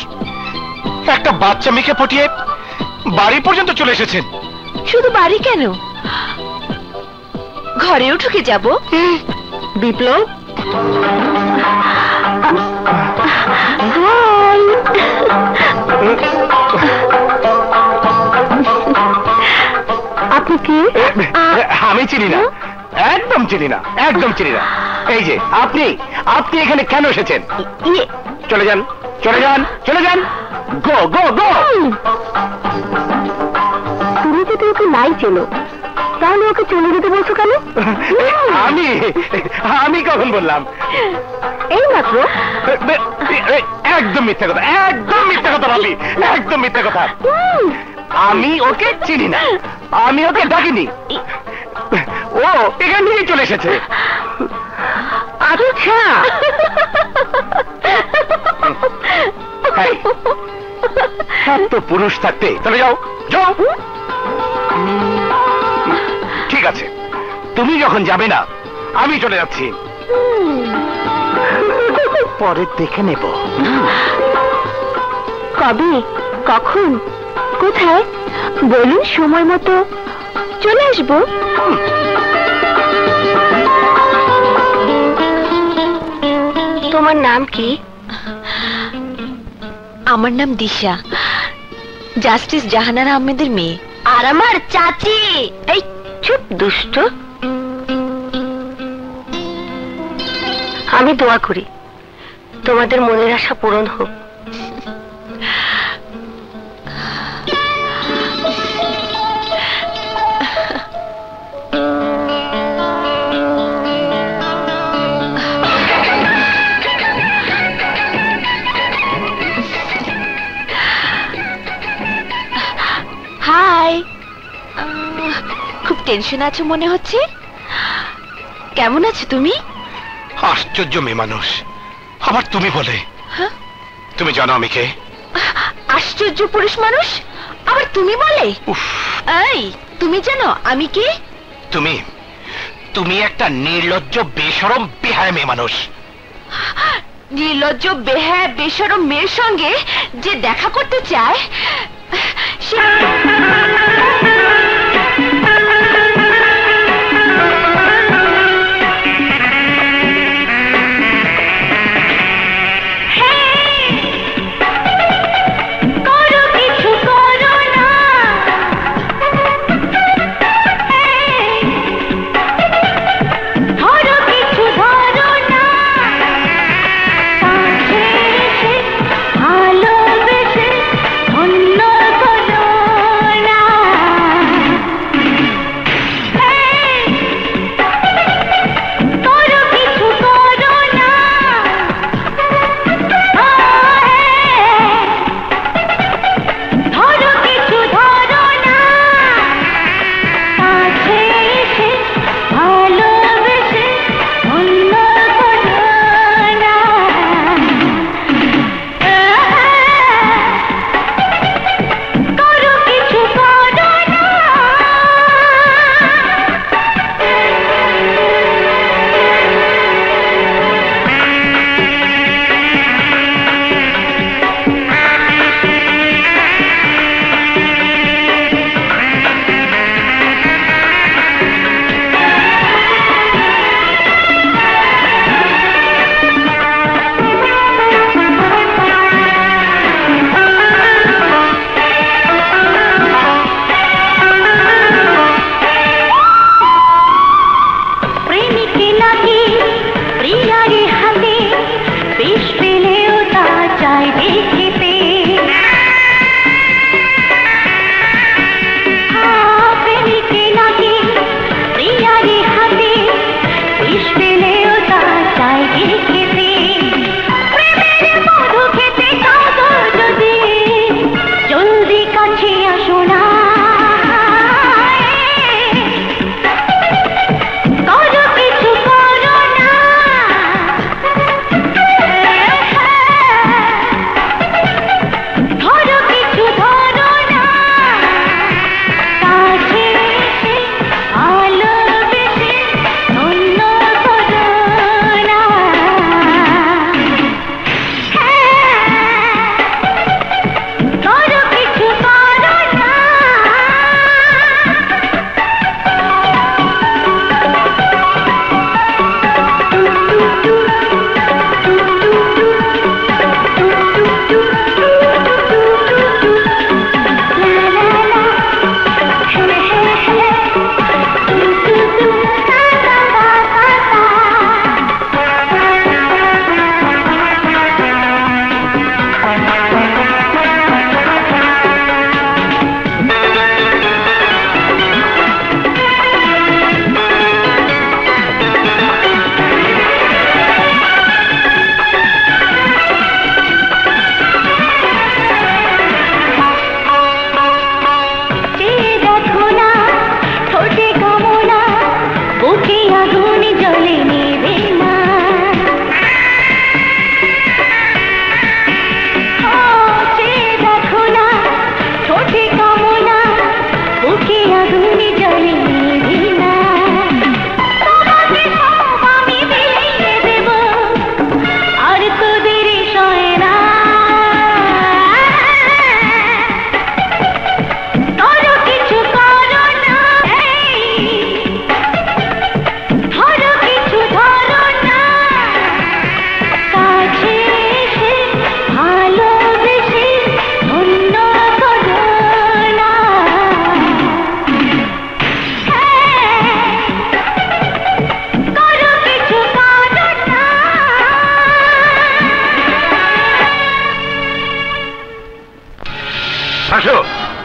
একটা বাচ্চা মেয়েকে পটিয়ে বাড়ি পর্যন্ত চলে এসেছেন। শুধু বাড়ি কেন, ঘরেও ঢুকে যাব। বিপ্লব, আপনি কি? আমি চিনি না, একদম চিনি না, একদম চিনি না। এই যে আপনি এখানে কেন এসেছেন? চলে যান, চলে যান, চলে যান। গো গো গো। তুমি যদি ওকে নাই চেনো তাহলে ওকে চলে যেতে বলছো কেন? আমি কখন বললাম? এই মাত্র। একদম মিথ্যা কথা, একদম মিথ্যা কথা ভাবি, একদম মিথ্যা কথা। আমি ওকে চিনি না, আমি ওকে ডাকিনি, ও এখান থেকে চলে এসেছে। আচ্ছা, এত পুরুষ থাকতে চলে যাও, যাও। ঠিক আছে, তুমি যখন যাবে না আমি চলে যাচ্ছি, পরে দেখে নেব। কবে, কখন, কোথায় বলুন, সময় মতো চলে আসবো। তোমার নাম কি? আমার নাম দিশা, জাস্টিস জাহানারা আহমেদের মেয়ে। আর আমার চাচি। এই চুপ দুষ্ট। আমি দোয়া করি তোমাদের মনের আশা পূরণ হোক। হাই, খুব টেনশন আছো মনে হচ্ছে। কেমন আছো তুমি? আশ্চর্য মেয়ে মানুষ, আবার তুমি বলে। তুমি জানো আমি কে? আশ্চর্য পুরুষ মানুষ, আবার তুমি বলে। এই, তুমি জানো আমি কে? তুমি একটা নির্লজ্জ বেশরম বেহায়া মেয়ে মানুষ। নির্লজ্জ বেহায়া বেশরম মেয়ের সঙ্গে যে দেখা করতে চায় সে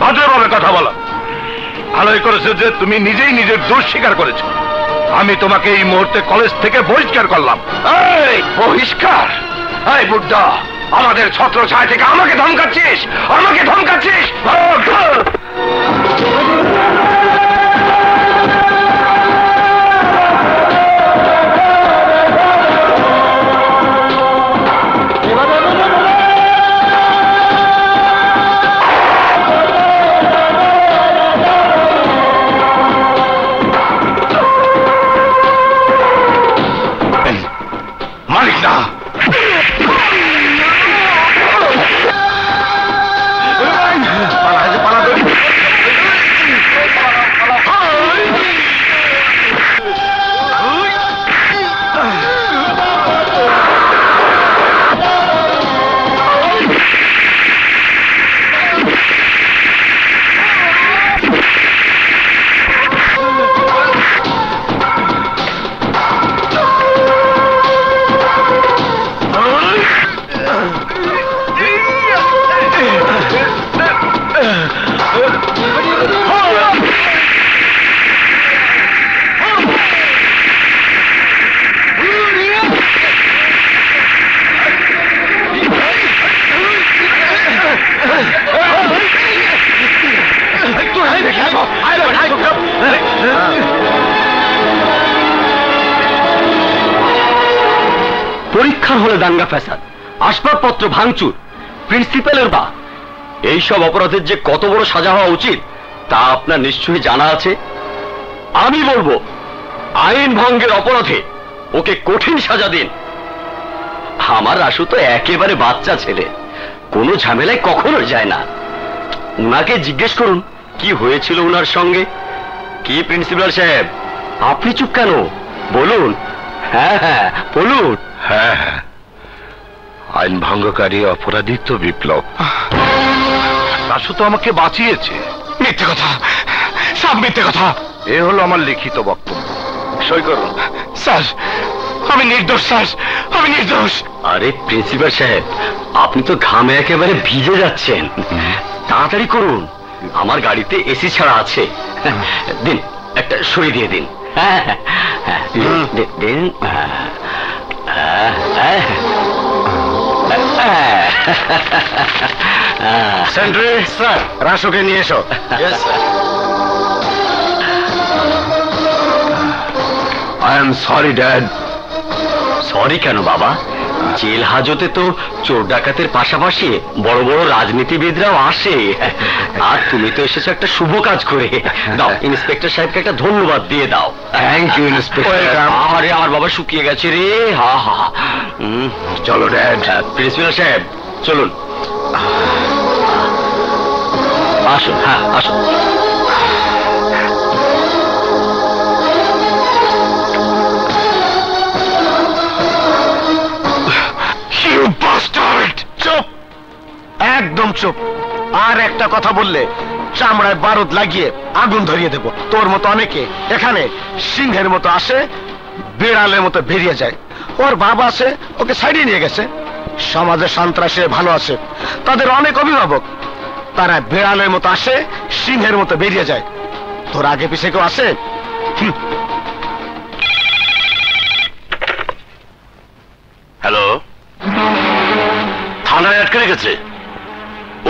ভদ্রভাবে কথা বলো। ভালোই করেছো যে তুমি নিজেই নিজের দোষ স্বীকার করেছো। আমি তোমাকে এই মুহূর্তে কলেজ থেকে বহিষ্কার করলাম। এই বহিষ্কার? এই বুদ্ধা, আমাদের ছত্র ছায়া থেকে আমাকে ধমকাচ্ছিস? আমাকে ধমকাচ্ছিস? মালিক না। পরীক্ষার হলে দাঙ্গা ফ্যাসাদ, আসবাবপত্র ভাঙচুর, প্রিন্সিপালের বা এইসব অপরাধের যে কত বড় সাজা হওয়া উচিত তা আপনার নিশ্চয়ই জানা আছে। আমি বলবো আইন ভঙ্গের অপরাধে ওকে কঠিন সাজা দিন। আমার রাসু তো একেবারে বাচ্চা ছেলে, কোনো ঝামেলায় কখনো যায় না। উনাকে জিজ্ঞেস করুন কি হয়েছিল উনার সঙ্গে। কি প্রিন্সিপাল সাহেব, আপনি চুপ কেন? বলুন। হ্যাঁ হ্যাঁ বলুন। হ্যাঁ হ্যাঁ, আইন ভঙ্গকারী অপরাধী তো বিপ্লব। রাসু তো আমাকে বাঁচিয়েছে। মিথ্যে কথা, সব মিথ্যে কথা। এ হলো আমার লিখিত বক্তব্য, সই করুন। স্যার আমি নির্দোষ, স্যার আমি নির্দোষ। আরে প্রিন্সিপাল সাহেব, আপনি তো ঘামে একেবারে ভিজে যাচ্ছেন, তাড়াতাড়ি করুন। আমার গাড়িতে এসি ছাড়া আছে, দিন একটা সই দিয়ে দিন। দিন। সেন্ট্রি স্যার, রাসুকে নিয়ে এসো। I am sorry dad. Sorry কেন বাবা? জেল হাজতে তো চোর ডাকাতের পাশাপাশি বড় বড় রাজনীতিবিদরাও আসে, আর তুমি তো এসেছো একটা শুভ কাজ করে। দাও ইন্সপেক্টর সাহেবকে একটা ধন্যবাদ দিয়ে দাও। Thank you inspector. আরে আমার বাবা শুকিয়ে গেছে রে। হা হা। চলো ড্যাড। প্রিন্সিপাল সাহেব চলুন, আসুন। হ্যাঁ আসুন। চুপ, একদম চুপ। আর একটা কথা বললে চামড়ায় বারুদ লাগিয়ে আগুন ধরিয়ে দেব। তোর মতো অনেকে এখানে সিংহের মতো আসে, বিড়ালের মতো বেরিয়ে যায়। ওর বাবা আছে, ওকে সাইডে নিয়ে গেছে। সমাজে সন্ত্রাসে ভালো আছে, তাদের অনেক অভিভাবক, তারা বিড়ালের মতো আসে, সিংহের মতো বেরিয়ে যায়। তোর আগে পিছে কেউ আছে? হ্যালো, থানায় আটকে রেখেছে?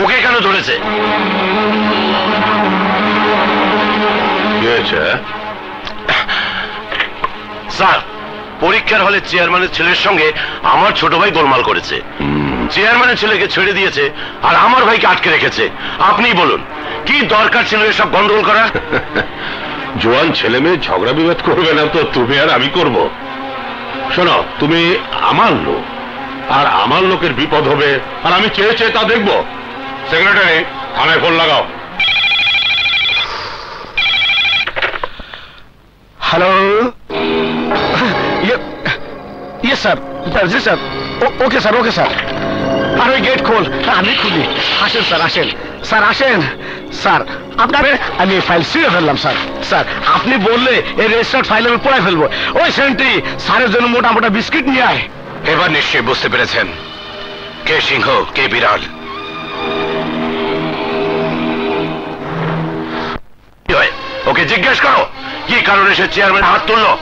ওকে কেন ধরেছে? স্যার, পরীক্ষার হলে চেয়ারম্যানের ছেলের সঙ্গে আমার ছোট ভাই গোলমাল করেছে। চেয়ারম্যানের ছেলেকে ছেড়ে দিয়েছে আর আমার ভাইকে আটকে রেখেছে। আপনি বলুন কি দরকার ছিল এসব গন্ডগোল করা? জোয়ান ছেলে মেয়ে ঝগড়া বিবাদ করবে না তো তুমি আর আমি করব? শোনো, তুমি আমার লোক, আর আমার লোকের বিপদ হবে আর আমি চেয়ে চেয়ে তা দেখবো। সেক্রেটারি, থানায় ফোন লাগাও। হ্যালো, ইয়ে স্যার, জি sir. Okay sir, okay sir. আর ওই গেট খোল, আমি খুলি। আসেন স্যার, আসেন স্যার, আসেন স্যার। আপনার আমি ফাইল ছিঁড়ে ফেললাম স্যার। স্যার আপনি বললে এই রেজিস্টার্ড ফাইল আমি পড়াই ফেলবো। ওই সেন্ট্রি স্যারের জন্য মোটা মোটা বিস্কিট নিয়ে আয়। এবার নিশ্চয়ই বুঝতে পেরেছেন কে সিংহ কে বিড়াল। ওকে জিজ্ঞেস করো কি কারণে সে চেয়ারম্যান হাত তুললো।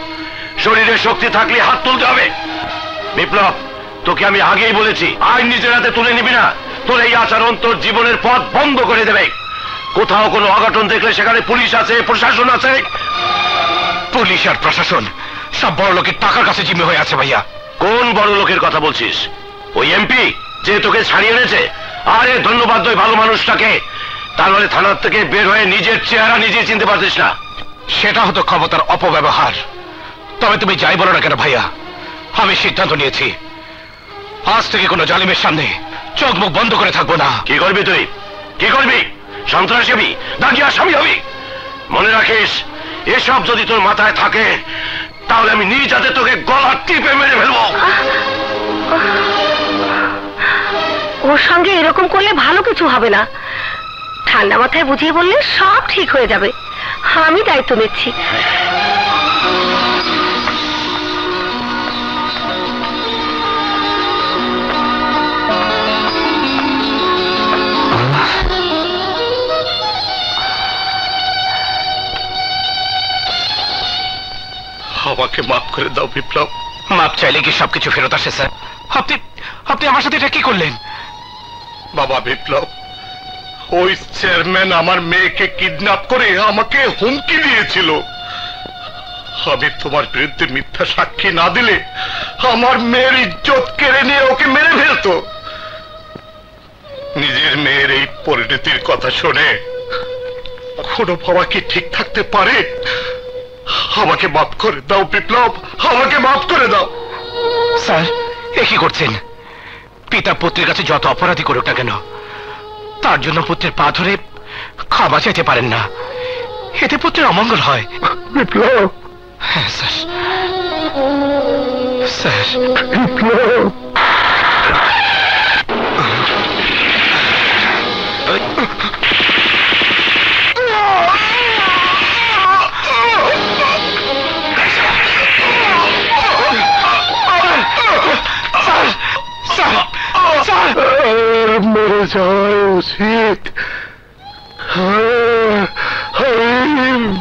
শরীরে শক্তি থাকলে হাত তুলতে হবে। বিপ্লব, তোকে আমি আগেই বলেছি আইন নিজের হাতে তুলে নিবি না। তোর এই আচরণ তোর জীবনের পথ বন্ধ করে দেবে। কোথাও কোনো অঘটন দেখলে সেখানে পুলিশ আছে, প্রশাসন আছে। পুলিশ আর প্রশাসন সব বড় লোকের টাকার কাছে জিম্মি হয়ে আছে ভাইয়া। কোন বড় লোকের কথা বলছিস? ওই এমপি যে তোকে ছাড়িয়ে এনেছে? আরে ধন্যবাদ ওই ভালো মানুষটাকে। তাহলে থানার থেকে বের হয়ে নিজের চেহারা নিজে চিনতে পারছিস না। সেটা হতো ক্ষমতার অপব্যবহার। তবে তুমি যাই বলো না কেন ভাইয়া, আমি সিদ্ধান্ত নিয়েছি আজ থেকে কোনো জালিমের সামনে চোখ মুখ বন্ধ করে থাকবো না। কি করবি তুই? কি করবি? সন্ত্রাসী হবি? দাগিয়া স্বামী হবি? মনে রাখিস, এসব যদি তোর মাথায় থাকে তাহলে আমি নিজ হাতে তোকে গলা টিপে মেরে ফেলবো। ওর সঙ্গে এরকম করলে ভালো কিছু হবে না। ঠান্ডা মাথায় বুঝিয়ে বললে সব ঠিক হয়ে যাবে। আমি দায়িত্ব নিচ্ছি। আমাকে মাফ করে দাও বিপ্লব। মাপ চাইলে কি সবকিছু ফেরত আসে স্যার? আপনি আপনি আমার সাথে এটা কি করলেন? বাবা বিপ্লব, ওই চেয়ারম্যান আমার মেয়েকে কিডন্যাপ করে আমাকে হুমকি দিয়েছিল। আমি তোমার বিরুদ্ধে মিথ্যা সাক্ষী না দিলে আমার মেয়ের ইজ্জত কেড়ে নিয়ে ওকে মেরে ফেলতো। নিজের মেয়ের এই পরিণতির কথা শুনে কোনো বাবা কি ঠিক থাকতে পারে? আমাকে মাফ করে দাও বিপ্লব, আমাকে মাফ করে দাও। স্যার, এ কি করছেন? পিতা পুত্রের কাছে যত অপরাধী করুক না কেন, তার জন্য পুত্রের পা ধরে ক্ষমা চাইতে পারেন না। এতে পুত্রের অমঙ্গল হয়। বিপ্লব। হ্যাঁ স্যার। স্যার বিপ্লব। মরে যাওয়া উচিত।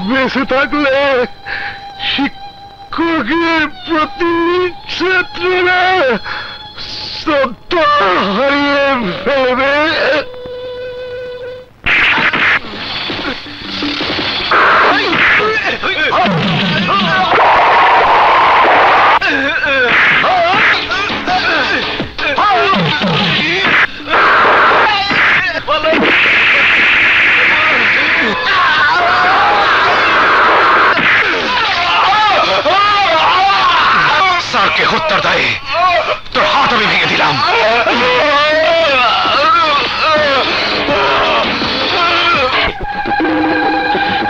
বেঁচে থাকলে শিক্ষকের প্রতি ছাত্ররা শ্রদ্ধা হারিয়ে ফেলবে। স্যারকে হত্যার দায়ে তোর হাত আমি ভেঙে দিলাম।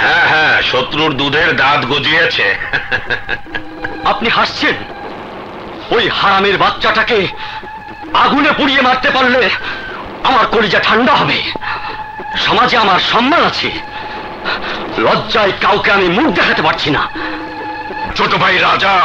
হ্যাঁ হ্যাঁ, শত্রুর দুধের দাঁত গজিয়েছে। আপনি হাসছেন? ওই হারামের বাচ্চাটাকে আগুনে পুড়িয়ে মারতে পারলে আমার কলিজা ঠান্ডা হবে। সমাজে আমার সম্মান আছে, লজ্জায় কাউকে আমি মুখ দেখাতে পারছি না। ছোট ভাই রাজা,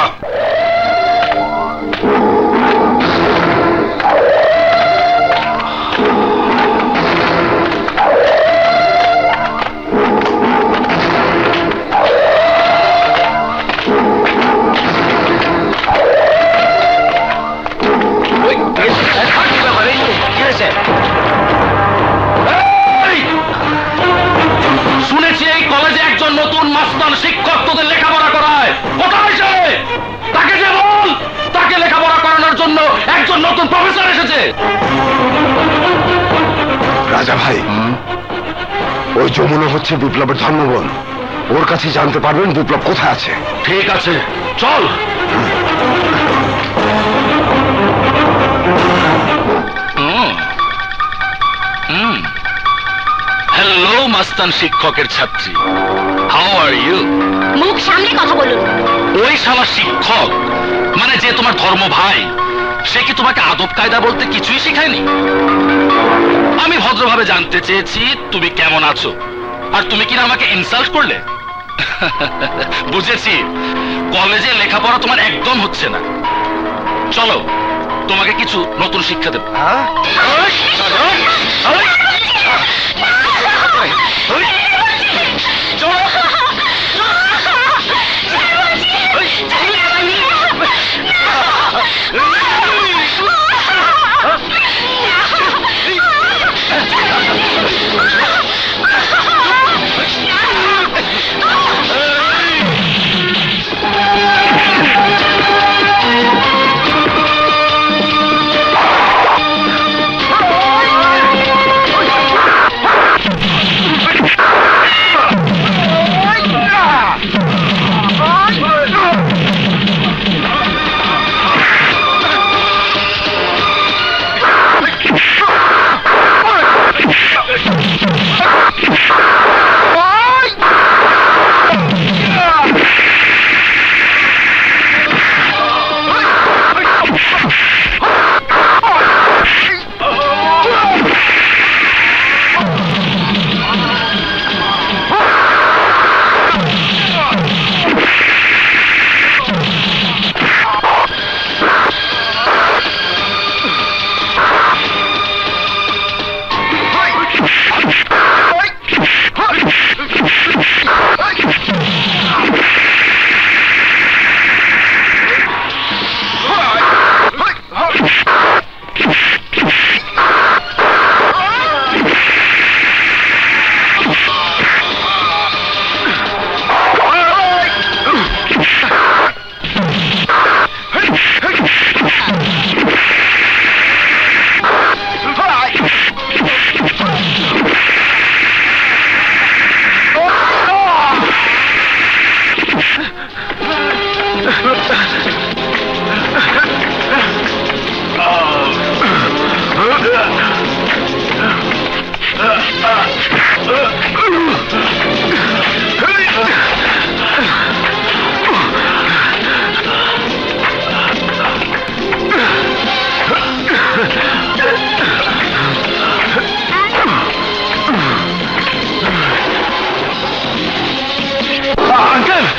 শুনেছি এই কলেজে একজন নতুন মাস্টার শিক্ষক তোদের লেখাপড়া করায়। কোথায় সে? তাকে যে বল, তাকে লেখাপড়া করানোর জন্য একজন নতুন প্রফেসর এসেছে। রাজা ভাই, ওই যমুনা হচ্ছে বিপ্লবের ধর্মবোন। ওর কাছে জানতে পারবেন বিপ্লব কোথায় আছে। ঠিক আছে, চল। হ্যালো মাস্তান শিক্ষকের ছাত্রী, হাউ আর ইউ? মুখ সামনে কথা বলুন। ওই শালা শিক্ষক মানে যে তোমার ধর্ম ভাই, সে কি তোমাকে আদব কায়দা বলতে কিছুই শেখায়নি? আমি ভদ্রভাবে জানতে চেয়েছি তুমি কেমন আছো, আর তুমি কিনা আমাকে ইনসাল্ট করলে। বুঝেছি, কলেজে লেখাপড়া তোমার একদম হচ্ছে না। চলো তোমাকে কিছু নতুন শিক্ষা দেব।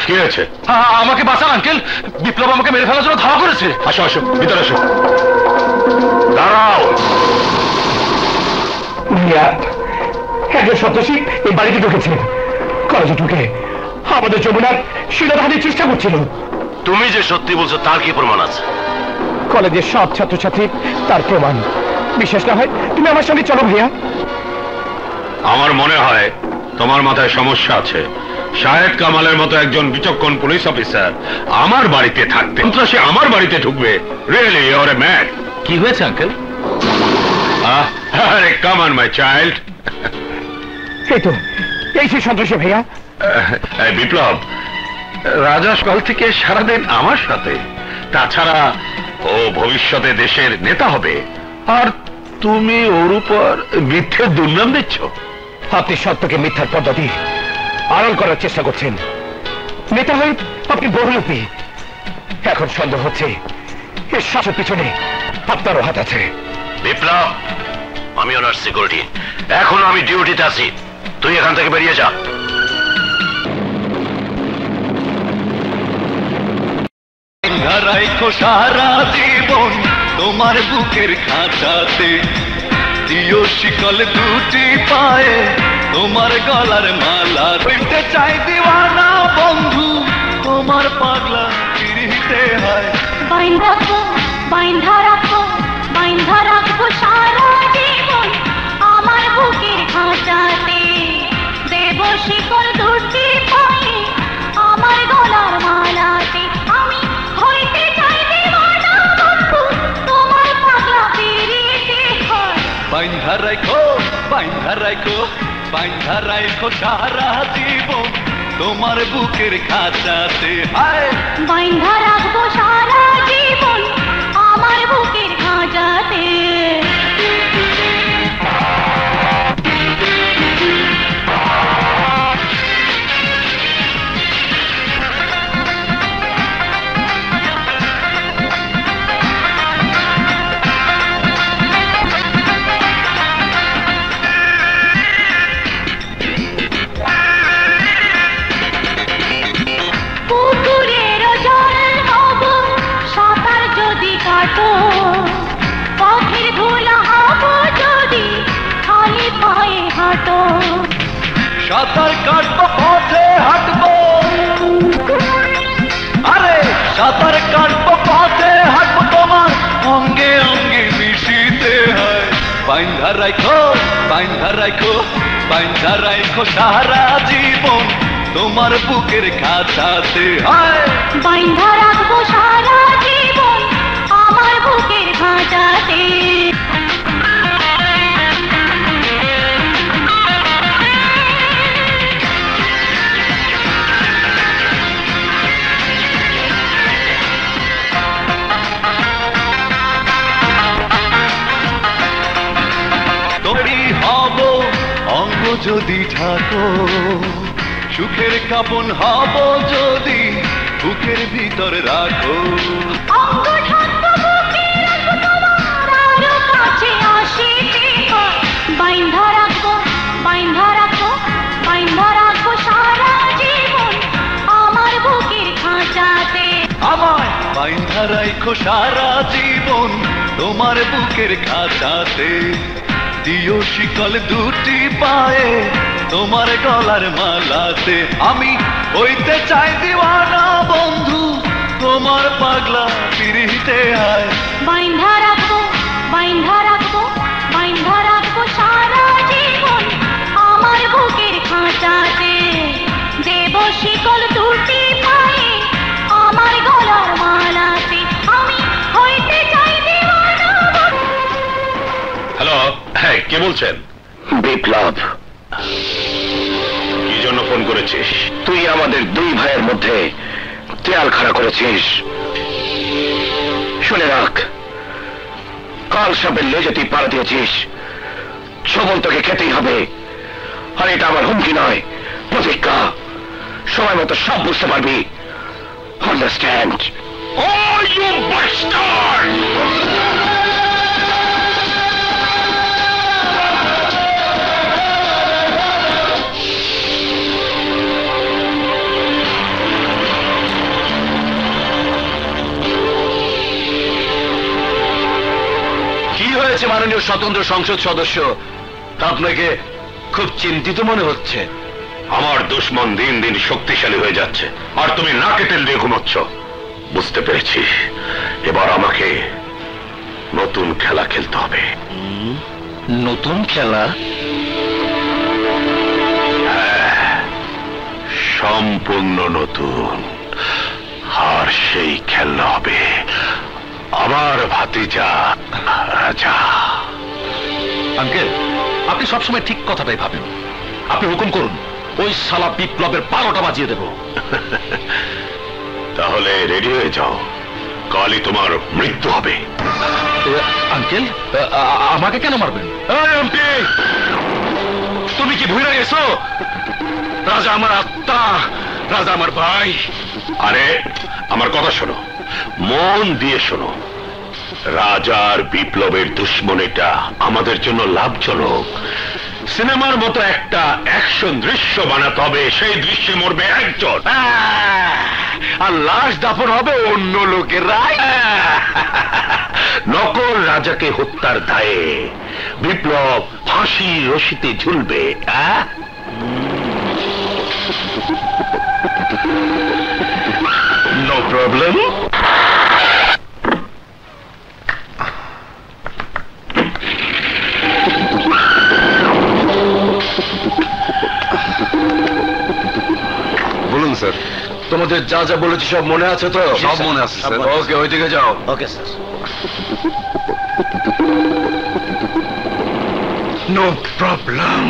কি হয়েছে? আমাকে বাঁচান আঙ্কেল, বিপ্লব আমাকে মেরে ফেলার জন্য ধাওয়া করেছে। আসো আসো, ভিতরে আসো। দাঁড়াও। একজন সন্ত্রাসী এই বাড়িতে ঢুকেছে, কলেজে ঢুকে আমাদের যমুনার শিলাধানের চেষ্টা করছিল। তুমি যে সত্যি বলছো তার কি প্রমাণ আছে? কলেজের সব ছাত্রছাত্রী তার প্রমাণ। বিশ্বাস না হয় তুমি আমার সঙ্গে চলো ভাইয়া। আমার মনে হয় তোমার মাথায় সমস্যা আছে। শাহেদ কামালের মতো একজন বিচক্ষণ পুলিশ অফিসার আমার বাড়িতে থাকতে সন্ত্রাসী আমার বাড়িতে ঢুকবে? Really you are a mad. কি হয়েছে আঙ্কেল? আরে কাম অন মাই চাইল্ড। এই তো এই সেই সন্ত্রাসী ভাইয়া। বিপ্লব, রাজা সকাল থেকে সারাদিন আমার সাথে। তাছাড়া ও ভবিষ্যতে দেশের নেতা হবে, আর তুমি ওর উপর মিথ্যের দুর্নাম দিচ্ছ। আপনি সত্যকে মিথ্যার পদ্ধতি আড়াল করার চেষ্টা করছেন। নেতা হয়ে আপনি বহুরূপী। এখন সন্দেহ হচ্ছে এর শাসের পিছনে আপনারও হাত আছে। বিপ্লব, আমি ওনার সিকিউরিটি, এখন আমি ডিউটিতে আছি, তুই এখান থেকে বেরিয়ে যা। রাখো সারা জীবন তোমার বুকের খাঁচাতে, দিও শিকল দুটি পায়ে তোমার গলার মালা। হইতে চাই দিওয়ানা বন্ধু তোমার পাগলা ফিরিতে হয়। বাইন্ধা রাখো, বাইন্ধা রাখো, বাইন্ধা রাখবো সারা জীবন আমার বুকের খাঁচাতে, দেব শিকল দুটি পায়ে আমার গলার মালাতে। আমি হইতে চাই দিওয়ানা বন্ধু তোমার পাগলা ফিরিতে হয়। বাইন্ধা রাখো, বাইন্ধা রাখো, বাইন্ধা রাখো সারা জীবন তোমার বুকের খাঁচাতে। হায় বাইন্ধা রাখবো সারা জীবন আমার বুকের খাঁচাতে। পুকুরের জল হব সাঁতার যদি কাটো, পথের ধুলা হব যদি খালি পায়ে হাঁটো। সাঁতার কাটবো পথে হাঁটবো, আরে সাঁতার কাটবো পথে হাঁটবো তোমার অঙ্গে অঙ্গে মিশিতে হয়। বাইন্ধা রাখো, বাইন্ধা রাখো, বাইন্ধা রাখো সারা জীবন তোমার বুকের খাঁচাতে। হায় বাইন্ধা রাখবো সারা জীবন আমার বুকের খাঁচাতে। তৈরি হব অঙ্গ যদি থাকো, সুখের কাপন হব যদি বুকের ভিতর রাখো। অঙ্গ ঢাকবো বুকে রাখবো তোমার আরো কাছে আসিতে হয়। বাইন্ধা রাখবো, বাইন্ধা রাখবো, বাইন্ধা রাখবো সারা জীবন আমার বুকের খাঁচাতে। আমায় বাইন্ধা রাখো সারা জীবন তোমার বুকের খাঁচাতে, দিও শিকল দুটি পায়ে তোমার গলার মালাতে। আমি হইতে চাই দিওয়ানা বন্ধু তোমার পাগলা ফিরিতে হয়। বাইন্ধা রাখবো, বাইন্ধা রাখবো, বাইন্ধা রাখবো সারা জীবন আমার বুকের খাঁচাতে, দেব শিকল দুটি পায়ে আমার গলার মালাতে। আমি হইতে চাই দিওয়ানা। হ্যালো, হ্যাঁ কে বলছেন? বিপ্লব, কি জন্য ফোন করেছিস? তুই আমাদের দুই ভাইয়ের মধ্যে দেয়াল খাড়া করেছিস। শুনে রাখ, কাল সাপের লেজে তুই পাড়া দিয়েছিস, সবল তোকে খেতেই হবে। আর এটা আমার হুমকি নয়, প্রতিজ্ঞা। সময় মতো সব বুঝতে পারবি। আন্ডারস্ট্যান্ড? Oh, you bastard! হয়েছে মাননীয় স্বতন্ত্র সংসদ সদস্য? আপনাকে খুব চিন্তিত মনে হচ্ছে। আমার দুশ্মন দিন দিন শক্তিশালী হয়ে যাচ্ছে, আর তুমি নাকে তেল দিয়ে ঘুমাচ্ছ। বুঝতে পেরেছি, এবার আমাকে নতুন খেলা খেলতে হবে। নতুন খেলা? সম্পূর্ণ নতুন। আর সেই খেলা হবে আমার ভাতিজা রাজা। আঙ্কেল, আপনি সবসময় ঠিক কথাটাই ভাবেন। আপনি হুকুম করুন, ওই শালা বিপ্লবের 12টা বাজিয়ে দেব। তাহলে রেডি হয়ে যাও, কালই তোমার মৃত্যু হবে। আঙ্কেল, আমাকে কেন মারবেন? এমপি, তুমি কি ভুলে গেছো? রাজা আমার আত্মা, রাজা আমার ভাই। আরে আমার কথা শোনো, মন দিয়ে শোনো। রাজার বিপ্লবের দুশ্মনীটা আমাদের জন্য লাভজনক। সিনেমার মতো একটা অ্যাকশন দৃশ্য বানাতে হবে, সেই দৃশ্যে মরবে একজন, আর লাশ দাফন হবে অন্য লোকেরা। নকল রাজাকে হত্যার দায়ে বিপ্লব ফাঁসির রশিতে ঝুলবে। No problem. বলুন স্যার। তোমাদের যা যা বলেছি সব মনে আছে তো? সব মনে আছে স্যার। ওকে, ওইদিকে যাও। Okay sir. No problem.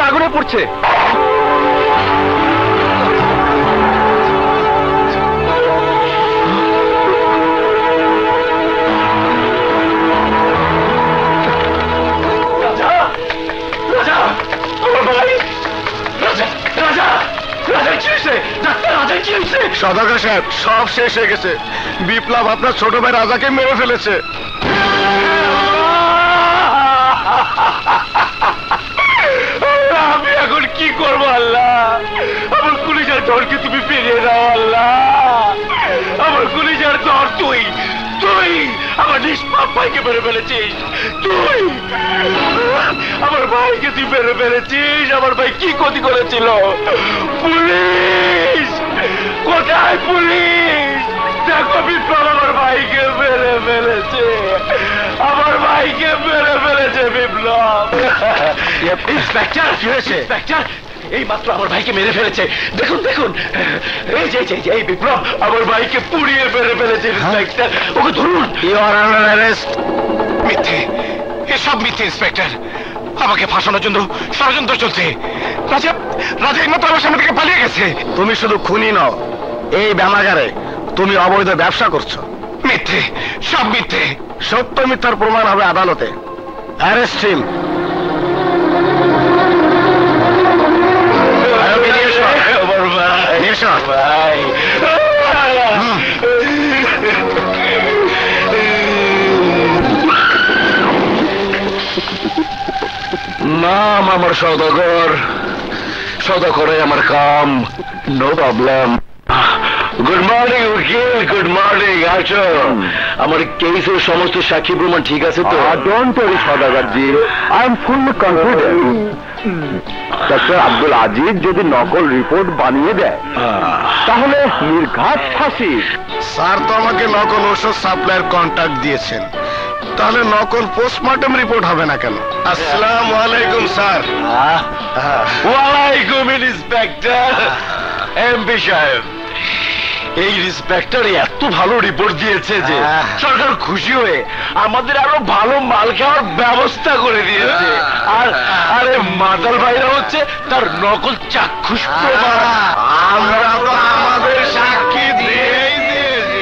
আগুনে পড়ছে। সদাগর সাহেব, সব শেষ হয়ে গেছে। বিপ্লব আপনার ছোট ভাই রাজাকে মেরে ফেলেছে। আমি এখন কি করবো আল্লাহ? আমার কলিজার জ্বরকে তুমি ফিরিয়ে দাও আল্লাহ। আমার কলিজার জ্বর তুই আমার নিষ্পাপ ভাইকে মেরে ফেলেছিস। তুই আমার ভাইকে তুই মেরে ফেলেছিস। আমার ভাই কি ক্ষতি করেছিল? পুলিশ কোথায়? পুলিশ দেখো, বিপ্লব আমার ভাইকে মেরে ফেলেছে। আমার ভাইকে মেরে ফেলেছে বিপ্লব। ইন্সপেক্টর কি হয়েছে? ইন্সপেক্টর এই মাত্র আমার ভাইকে মেরে ফেলেছে। দেখুন দেখুন, এই যে এই বিপ্লব আমার ভাইকে পুড়িয়ে মেরে ফেলেছে। ইন্সপেক্টর ওকে ধরুন। You are under arrest. মিথ্যে, এসব মিথ্যে ইন্সপেক্টর। আমাকে ফাঁসানোর জন্য ষড়যন্ত্র চলছে। রাজা এইমাত্র আমার সামনে থেকে পালিয়ে গেছে। তুমি শুধু খুনি নও, এই ব্যানাগারে তুমি অবৈধ ব্যবসা করছো। মিথ্যে, সব মিথ্যে। সত্য মিথ্যার প্রমাণ হবে আদালতে। Arrest him. নাম আমার সওদাগর, সদা করে আমার কাম। No problem. গুড মর্নিং উকিল, গুড মর্নিং। আছো? আমার কেসের সমস্ত সাক্ষী প্রমাণ ঠিক আছে তো? Don't worry Saudagar ji, I am fully confident. Doctor Abdul Aziz যদি নকল রিপোর্ট বানিয়ে দেয় তাহলে নির্ঘাত ফাঁসি। স্যার তো আমাকে নকল ওষুধ সাপ্লাইয়ের কন্ট্যাক্ট দিয়েছেন, তাহলে নকল পোস্টমর্টম রিপোর্ট হবে না কেন? আসসালামু আলাইকুম স্যার। ওয়ালাইকুম ইন্সপেক্টর। এমপি সাহেব, এই ইন্সপেক্টর এত ভালো রিপোর্ট দিয়েছে যে সরকার খুশি হয়ে আমাদের আরো ভালো মাল খাওয়ার ব্যবস্থা করে দিয়েছে। আর আরে মাতাল ভাইরা হচ্ছে তার নকল চাক্ষুষ প্রমাণ। আমরা তো আমাদের সাক্ষী দিয়েই দিয়েছি।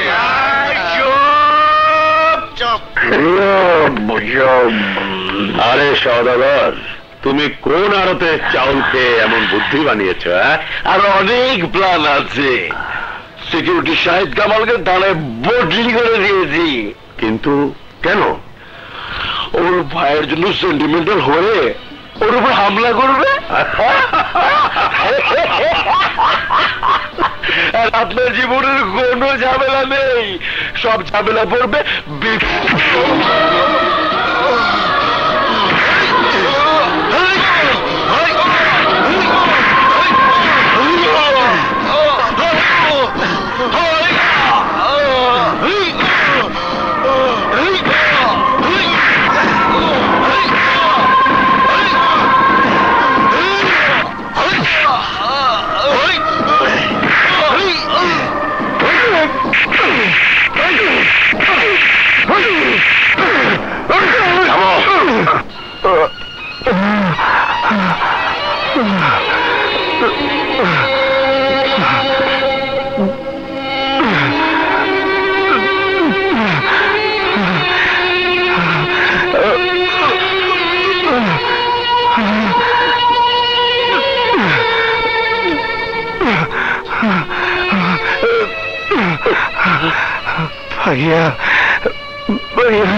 আরে সওদাগর, তুমি কোন আড়তে চাউল খেয়ে এমন বুদ্ধি বানিয়েছ? আর অনেক প্ল্যান আছে। সিকিউরিটি শাহিদ কামালকে থানায় বদলি করে দিয়েছি। কিন্তু কেন? ওর ভাইয়ের জন্য সেন্টিমেন্টাল হয়ে ওর উপর হামলা করবে। আর আপনার জীবনের কোনো ঝামেলা নেই, সব ঝামেলা পড়বে ভাইয়া, ভাইয়া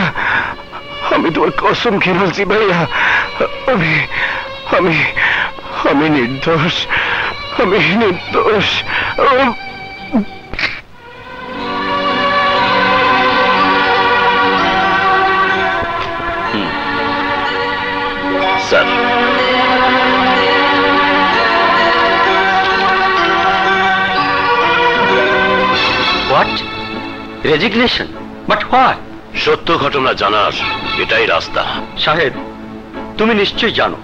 আমি তোমার কসম খেয়ে বলছি ভাইয়া, আমি আমি আমি নির্দোষ, আমি নির্দোষ। Sir, what? Resignation? But why? সত্য ঘটনা জানার এটাই রাস্তা। সাহেব, তুমি নিশ্চয়ই জানো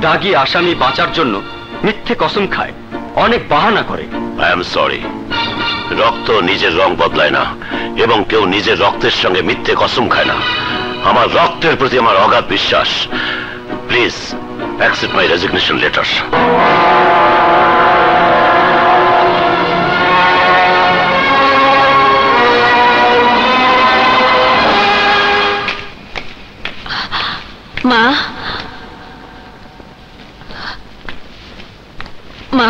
দাগী আসামি বাঁচার জন্য মিথ্যে কসম খায়, অনেক বাহানা করে। আই এম সরি, রক্ত নিজের রং বদলায় না এবং কেউ নিজের রক্তের সঙ্গে মিথ্যে কসম খায় না। আমার রক্তের প্রতি আমার অগাধ বিশ্বাস। Please accept my resignation letter. মা, মা,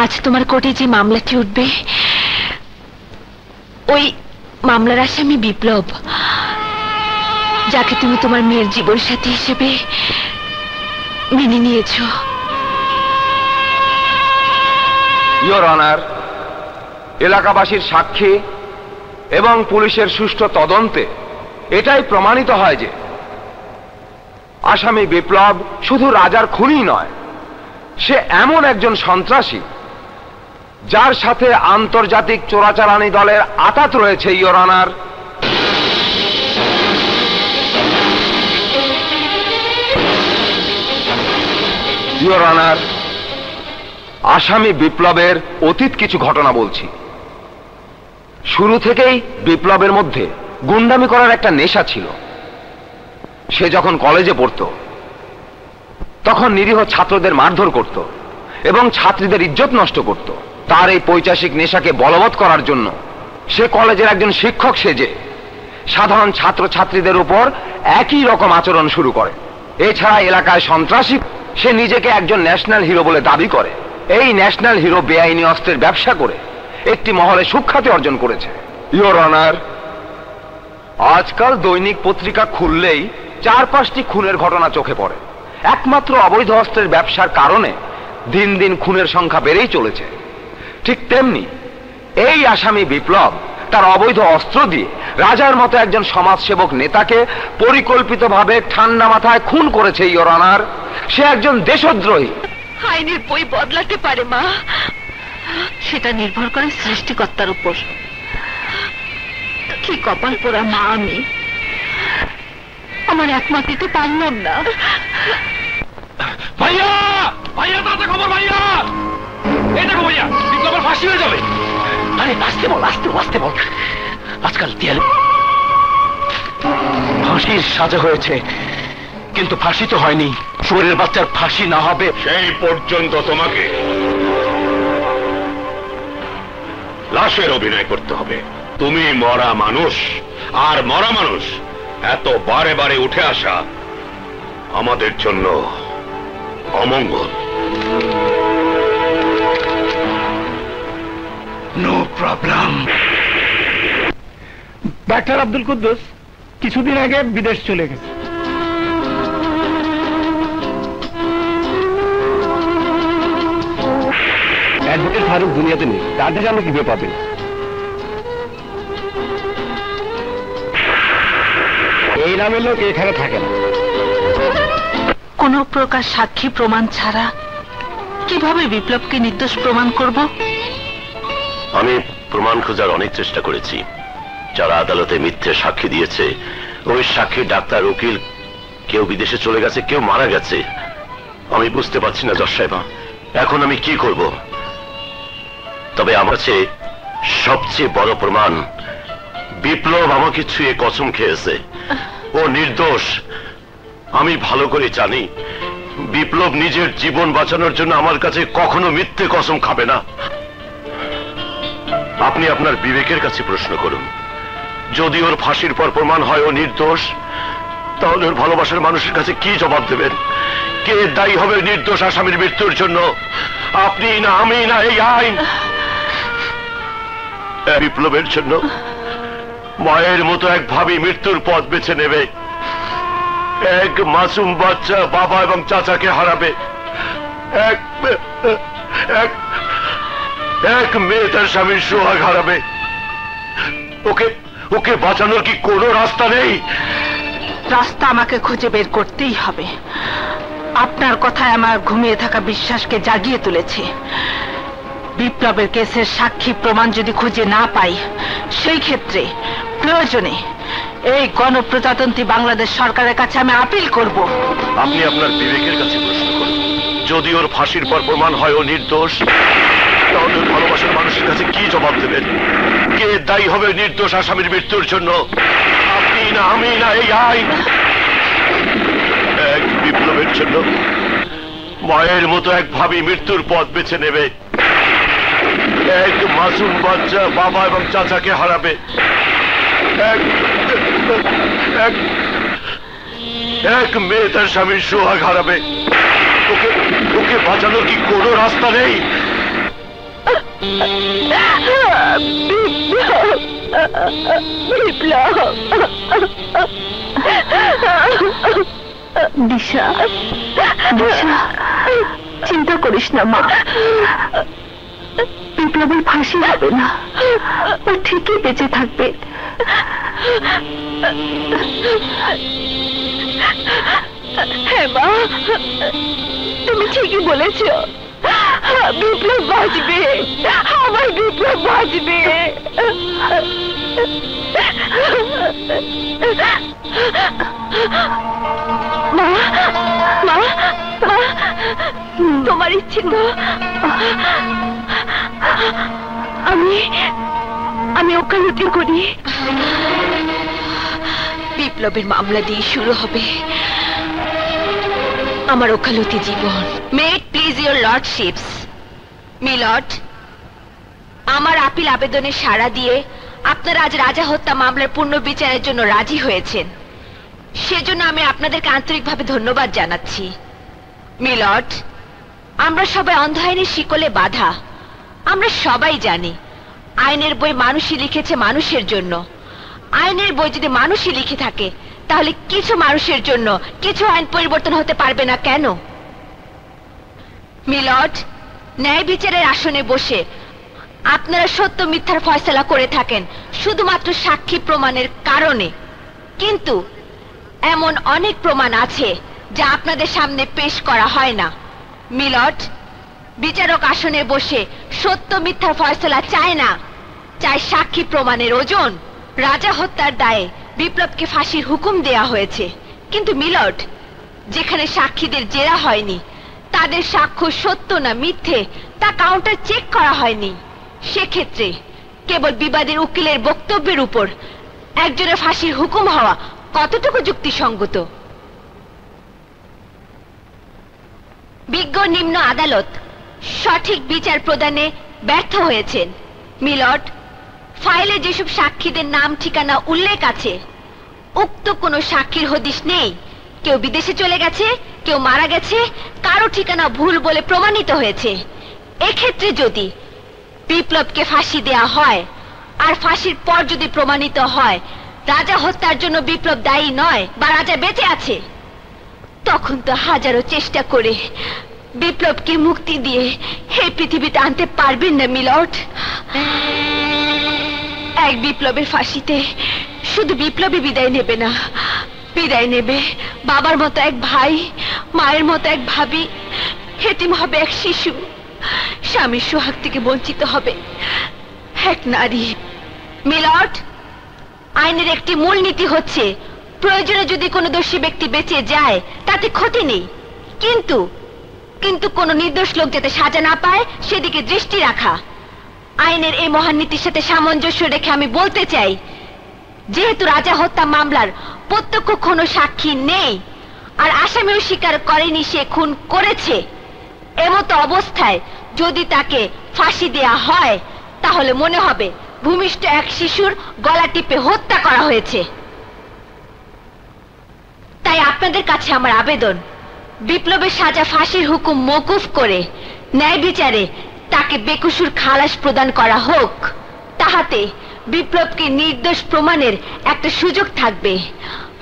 আজ তোমার কোর্টে যে মামলাটি উঠবে, ওই মামলার আসামি বিপ্লব, যাকে তুমি তোমার মেয়ের জীবনসাথী হিসেবে মেনে নিয়েছ। ইওর অনার, এলাকাবাসীর সাক্ষী এবং পুলিশের সুষ্ঠু তদন্তে এটাই প্রমাণিত হয় যে আসামি বিপ্লব শুধু রাজার খুনি নয়, সে এমন একজন সন্ত্রাসী যার সাথে আন্তর্জাতিক চোরাচালানি দলের আঁতাত রয়েছে। ইওর অনার, ইওর অনার, আসামি বিপ্লবের অতীত কিছু ঘটনা বলছি। শুরু থেকেই বিপ্লবের মধ্যে গুন্ডামি করার একটা নেশা ছিল। সে যখন কলেজে পড়তো তখন নিরীহ ছাত্রদের মারধর করত এবং ছাত্রীদের ইজ্জত নষ্ট করত। তার এই পৈশাচিক নেশাকে বলবৎ করার জন্য সে কলেজের একজন শিক্ষক সেজে সাধারণ ছাত্র ছাত্রীদের উপর একই রকম আচরণ শুরু করে। এছাড়া এলাকায় সন্ত্রাসী, সে নিজেকে একজন ন্যাশনাল হিরো বলে দাবি করে। এই ন্যাশনাল হিরো বেআইনি অস্ত্রের ব্যবসা করে একটি মহলে সুখ্যাতি অর্জন করেছে। ইওর অনার, আজকাল দৈনিক পত্রিকা খুললেই 4-5টি খুনের ঘটনা চোখে পড়ে। একমাত্র অবৈধ অস্ত্রের ব্যবসার কারণে দিন দিন খুনের সংখ্যা বেড়েই চলেছে। ঠিক তেমনি এই আসামি বিপ্লব তার অবৈধ অস্ত্র দিয়ে রাজার মতো একজন সমাজসেবক নেতাকে পরিকল্পিতভাবে ঠান্ডা মাথায় খুন করেছে। ইওর অনার, সে একজন দেশদ্রোহী। আইনের বই বদলাতে পারে মা, সেটা নির্ভর করে সৃষ্টিকর্তার উপর। কি কপাল পোড়া মা আমি, আমার একমত দিতে পারলাম না। ভাইয়া, ভাইয়া তাতে খবর, ভাইয়া এই দেখো ভাইয়া, বিপ্লবের ফাঁসি হয়ে যাবে। আরে আসতে বল, আসতে বল। আজকাল দেয়ালে ফাঁসির সাজা হয়েছে, কিন্তু ফাঁসি তো হয়নি। শুয়োরের বাচ্চার ফাঁসি না হবে সেই পর্যন্ত তোমাকে লাশের অভিনয় করতে হবে। তুমি মরা মানুষ, আর মরা মানুষ এত বারে বারে উঠে আসা আমাদের জন্য অমঙ্গল। No problem. Doctor Abdul Quddus কিছুদিন আগে বিদেশ চলে গেছে। অ্যাডভোকেট ফারুক দুনিয়াতে নেই, তার থেকে আমি কিভাবে পাবেন? এই নামের লোক এখানে থাকে না। কোন প্রকার সাক্ষী প্রমাণ ছাড়া কিভাবে বিপ্লবকে নির্দোষ প্রমাণ করব? আমি প্রমাণ খোঁজার অনেক চেষ্টা করেছি। যারা আদালতে মিথ্যে সাক্ষী দিয়েছে, ওই সাক্ষী ডাক্তার, উকিল, কেউ বিদেশে চলে গেছে, কেউ মারা গেছে। আমি বুঝতে পারছি না জজ সাহেবা, এখন আমি কি করব? তবে আমার কাছে সবচেয়ে বড় প্রমাণ, বিপ্লব আমাকে ছুঁয়ে কসম খেয়েছে ও নির্দোষ। আমি ভালো করে জানি বিপ্লব নিজের জীবন বাঁচানোর জন্য আমার কাছে কখনো মিথ্যে কসম খাবে না। আপনি আপনার বিবেকের কাছে প্রশ্ন করুন, যদি ওর ফাঁসির পর প্রমাণ হয় ও নির্দোষ, তাহলে ওর ভালোবাসার মানুষের কাছে কি জবাব দেবেন? কে দায়ী হবে নির্দোষ আসামির মৃত্যুর জন্য? আপনি না আমি না এই আইন? বিপ্লবের জন্য মায়ের মতো এক ভাবি মৃত্যুর পথ বেছে নেবে, এক মাসুম বাচ্চা বাবা এবং চাচাকে হারাবে, এক মেয়ে তার স্বামীর সোহাগ হারাবে। ওকে বাঁচানোর কি কোনো রাস্তা নেই? রাস্তা আমাকে খুঁজে বের করতেই হবে। আপনার কথায় আমার ঘুমিয়ে থাকা বিশ্বাসকে জাগিয়ে তুলেছে। বিপ্লবের কেসের সাক্ষী প্রমাণ যদি খুঁজে না পাই, সেই ক্ষেত্রে প্রয়োজনে এই গণপ্রজাতন্ত্রী বাংলাদেশ সরকারের কাছে আমি আপিল করব। আপনি আপনার বিবেকের কাছে প্রশ্ন করুন, যদি ওর ফাঁসির পর প্রমাণ হয় ও নির্দোষ, তাহলে ভালোবাসার মানুষের কাছে কি জবাব দেবেন? কে দায়ী হবে নির্দোষ আসামির মৃত্যুর জন্য? আপনি না আমি না এই আইন? এক বিপ্লবের জন্য মায়ের মতো এক ভাবি মৃত্যুর পথ বেছে নেবে, এক মাসুম বাচ্চা বাবা এবং চাচাকে হারাবে, এক মেয়ে তার স্বামীর সোহাগ হারাবে। ওকে বাঁচানোর কি কোনো রাস্তা নেই? দিশা, চিন্তা করিস না মা, বিপ্লবের ফাঁসি হবে না, ও ঠিকই বেঁচে থাকবে। হ্যাঁ মা, তুমি ঠিকই বলেছ, বিপ্লব বাঁচবে, আমার বিপ্লব বাঁচবে। মা, মা, মা, দিচ্ছি তো। আমি ওকালতি করি। বিপ্লবের মামলা দিয়ে শুরু হবে আমার ওকালতি জীবন। মেট প্লিজ ইউর লর্ডশিপস। মিলর্ড, আমার আপিল আবেদনে সাড়া দিয়ে আপনারা আজ রাজা হত্যা মামলার পূর্ণ বিচারের জন্য রাজি হয়েছেন, সেজন্য আমি আপনাদেরকে আন্তরিকভাবে ধন্যবাদ জানাচ্ছি। মিলর্ড, আমরা সবাই অন্ধ আইনের শিকলে বাঁধা। আমরা সবাই জানি আইনের বই মানুষই লিখেছে মানুষের জন্য। আইনের বই যদি মানুষই লিখে থাকে, তাহলে কিছু মানুষের জন্য কিছু আইন পরিবর্তন হতে পারবে না কেন? মিলর্ড, ন্যায় বিচারের আসনে বসে আপনারা সত্য মিথ্যার ফয়সালা করে থাকেন শুধুমাত্র সাক্ষী প্রমাণের কারণে, কিন্তু এমন অনেক প্রমাণ আছে যা আপনাদের সামনে পেশ করা হয় না। মিলর্ড, বিচারক আসনে বসে সত্য মিথ্যার ফয়সালা চায় না, চায় সাক্ষী প্রমাণের ওজন। রাজা হত্যার দায়ে বিপ্লবকে ফাঁসির হুকুম দেয়া হয়েছে, কিন্তু মিলর্ড, যেখানে সাক্ষীদের জেরা হয়নি, তাদের সাক্ষ্য সত্য না মিথ্যে তা কাউন্টার চেক করা হয়নি, সেক্ষেত্রে কেবল বিবাদের উকিলের বক্তব্যের উপর একজনের ফাঁসির হুকুম হওয়া কতটুকু যুক্তিসঙ্গত? বিজ্ঞ নিম্ন আদালত সঠিক বিচার প্রদানে ব্যর্থ হয়েছেন। মিলর্ড, ফাইলে যেসব সাক্ষীদের নাম ঠিকানা উল্লেখ আছে, উক্ত কোনো সাক্ষীর হদিশ নেই। কেউ বিদেশে চলে গেছে, কেউ মারা গেছে, কারো ঠিকানা ভুল বলে প্রমাণিত হয়েছে। এক্ষেত্রে যদি বিপ্লবকে ফাঁসি দেয়া হয় আর ফাঁসির পর যদি প্রমাণিত হয় রাজা হত্যার জন্য বিপ্লব দায়ী নয় বা রাজা বেঁচে আছে, তখন তো হাজারো চেষ্টা করে বিপ্লবকে মুক্তি দিয়ে এই পৃথিবীতে আনতে পারবেন না মিলর্ড। এক বিপ্লবের ফাঁসিতে শুধু বিপ্লবী বিদায় নেবে না, বিদায় নেবে বাবার মতো এক ভাই, মায়ের মতো এক ভাবি, এতিম হবে এক শিশু, স্বামীর সোহাগ থেকে বঞ্চিত হবে এক নারী। মিলর্ড, আইনের একটি মূলনীতি হচ্ছে প্রয়োজনে যদি কোনো দোষী ব্যক্তি বেঁচে যায় তাতে ক্ষতি নেই, কিন্তু কোনো নির্দোষ লোক যাতে সাজা না পায় সেদিকে দৃষ্টি রাখা। আইনের এই মহান নীতির সাথে সামঞ্জস্য রেখে আমি বলতে চাই, যেহেতু রাজা হত্যা মামলার প্রত্যক্ষ কোনো সাক্ষী নেই আর আসামিও স্বীকার করেনি সে খুন করেছে, এমতো অবস্থায় যদি তাকে ফাঁসি দেয়া হয় তাহলে মনে হবে ভূমিষ্ঠ এক শিশুর গলা টিপে হত্যা করা হয়েছে। তাই আপনাদের কাছে আমার আবেদন, বিপ্লবের সাজা ফাঁসির হুকুম মওকুফ করে ন্যায় বিচারে তাকে বেকসুর খালাস প্রদান করা হোক, তাহাতে বিপ্লবকে নির্দোষ প্রমাণের একটা সুযোগ থাকবে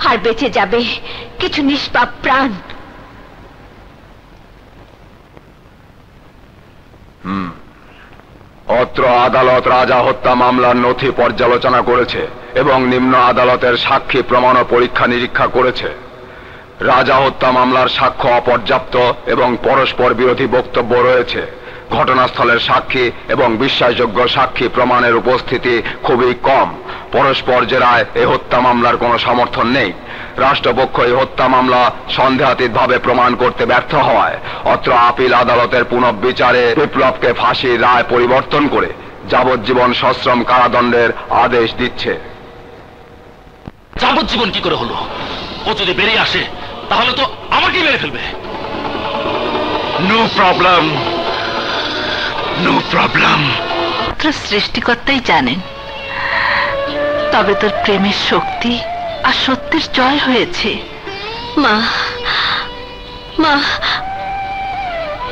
আর বেঁচে যাবে কিছু নিষ্পাপ প্রাণ। অত্র আদালত রাজা হত্যা মামলার নথি পর্যালোচনা করেছে এবং নিম্ন আদালতের সাক্ষী প্রমাণ ও পরীক্ষা নিরীক্ষা করেছে। রাজা হত্যা মামলার সাক্ষ্য অপর্যাপ্ত এবং পরস্পর বিরোধী বক্তব্য রয়েছে। ঘটনাস্থলের সাক্ষী এবং বিশ্বাসযোগ্য সাক্ষী প্রমাণের উপস্থিতি খুবই কম। পরস্পর জেরায় এ হত্যা মামলার কোনো সমর্থন নেই। রাষ্ট্রপক্ষ এই হত্যা মামলা সন্দেহাতীতভাবে প্রমাণ করতে ব্যর্থ হওয়ায় অত্র আপিল আদালতের পুনঃবিচারে বিপ্লবকে ফাঁসির রায় পরিবর্তন করে যাবজ্জীবন সশ্রম কারাদণ্ডের আদেশ দিচ্ছে। যাবজ্জীবন কি করে হলো? ও যদি বেরিয়ে আসে তাহলে তো আমাকেই মেরে ফেলবে। No problem, no problem. সৃষ্টিকর্তাই জানেন, তবে তোর প্রেমের শক্তি আর সত্যের জয় হয়েছে। মা, মা,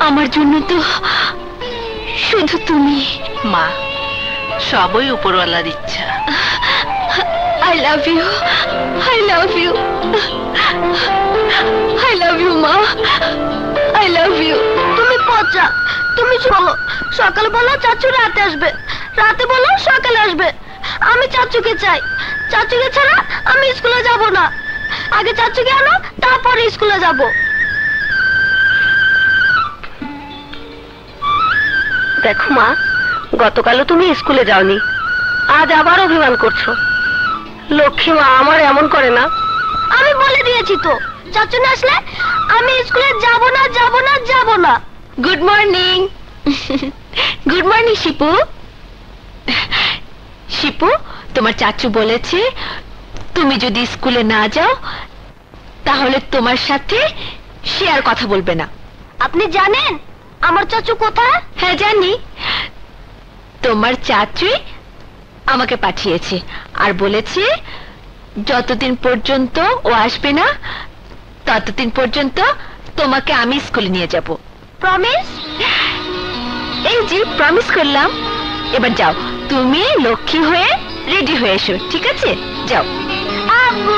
আমার জন্য তো শুধু তুমি। মা, সবই উপরওয়ালার ইচ্ছা। I love you, I love you, I love you মা, I love you। তুমি পচা, তুমি চলো। সকালে বলো চাচু রাতে আসবে, রাতে বলো সকালে আসবে। আমি চাচুকে চাই, চাচুকে ছাড়া আমি স্কুলে যাব না। আগে চাচুকে আনো, তারপরে স্কুলে যাব। দেখো মা, গতকালও তুমি স্কুলে যাওনি, আজ আবার অভিমান করছো। লক্ষ্মী মা আমার এমন করে না। আমি বলে দিয়েছি তো, চাচু না আসলে আমি স্কুলে যাব না, যাব না, যাব না। Good morning. Good morning Shipu. Shipu, তোমার চাচু বলেছে তুমি যদি স্কুলে না যাও তাহলে তোমার সাথে সে আর কথা বলবে না। আপনি জানেন আমার চাচু কোথায়? হ্যাঁ জানি, তোমার চাচুই আমাকে পাঠিয়েছে আর বলেছে যতদিন পর্যন্ত ও আসবে না ততদিন পর্যন্ত তোমাকে আমি স্কুলে নিয়ে যাব। প্রমিস? এই যে প্রমিস করলাম। এবার যাও, তুমি লক্ষ্মী হয়ে রেডি হয়ে এসো, ঠিক আছে? যাও। আব্বু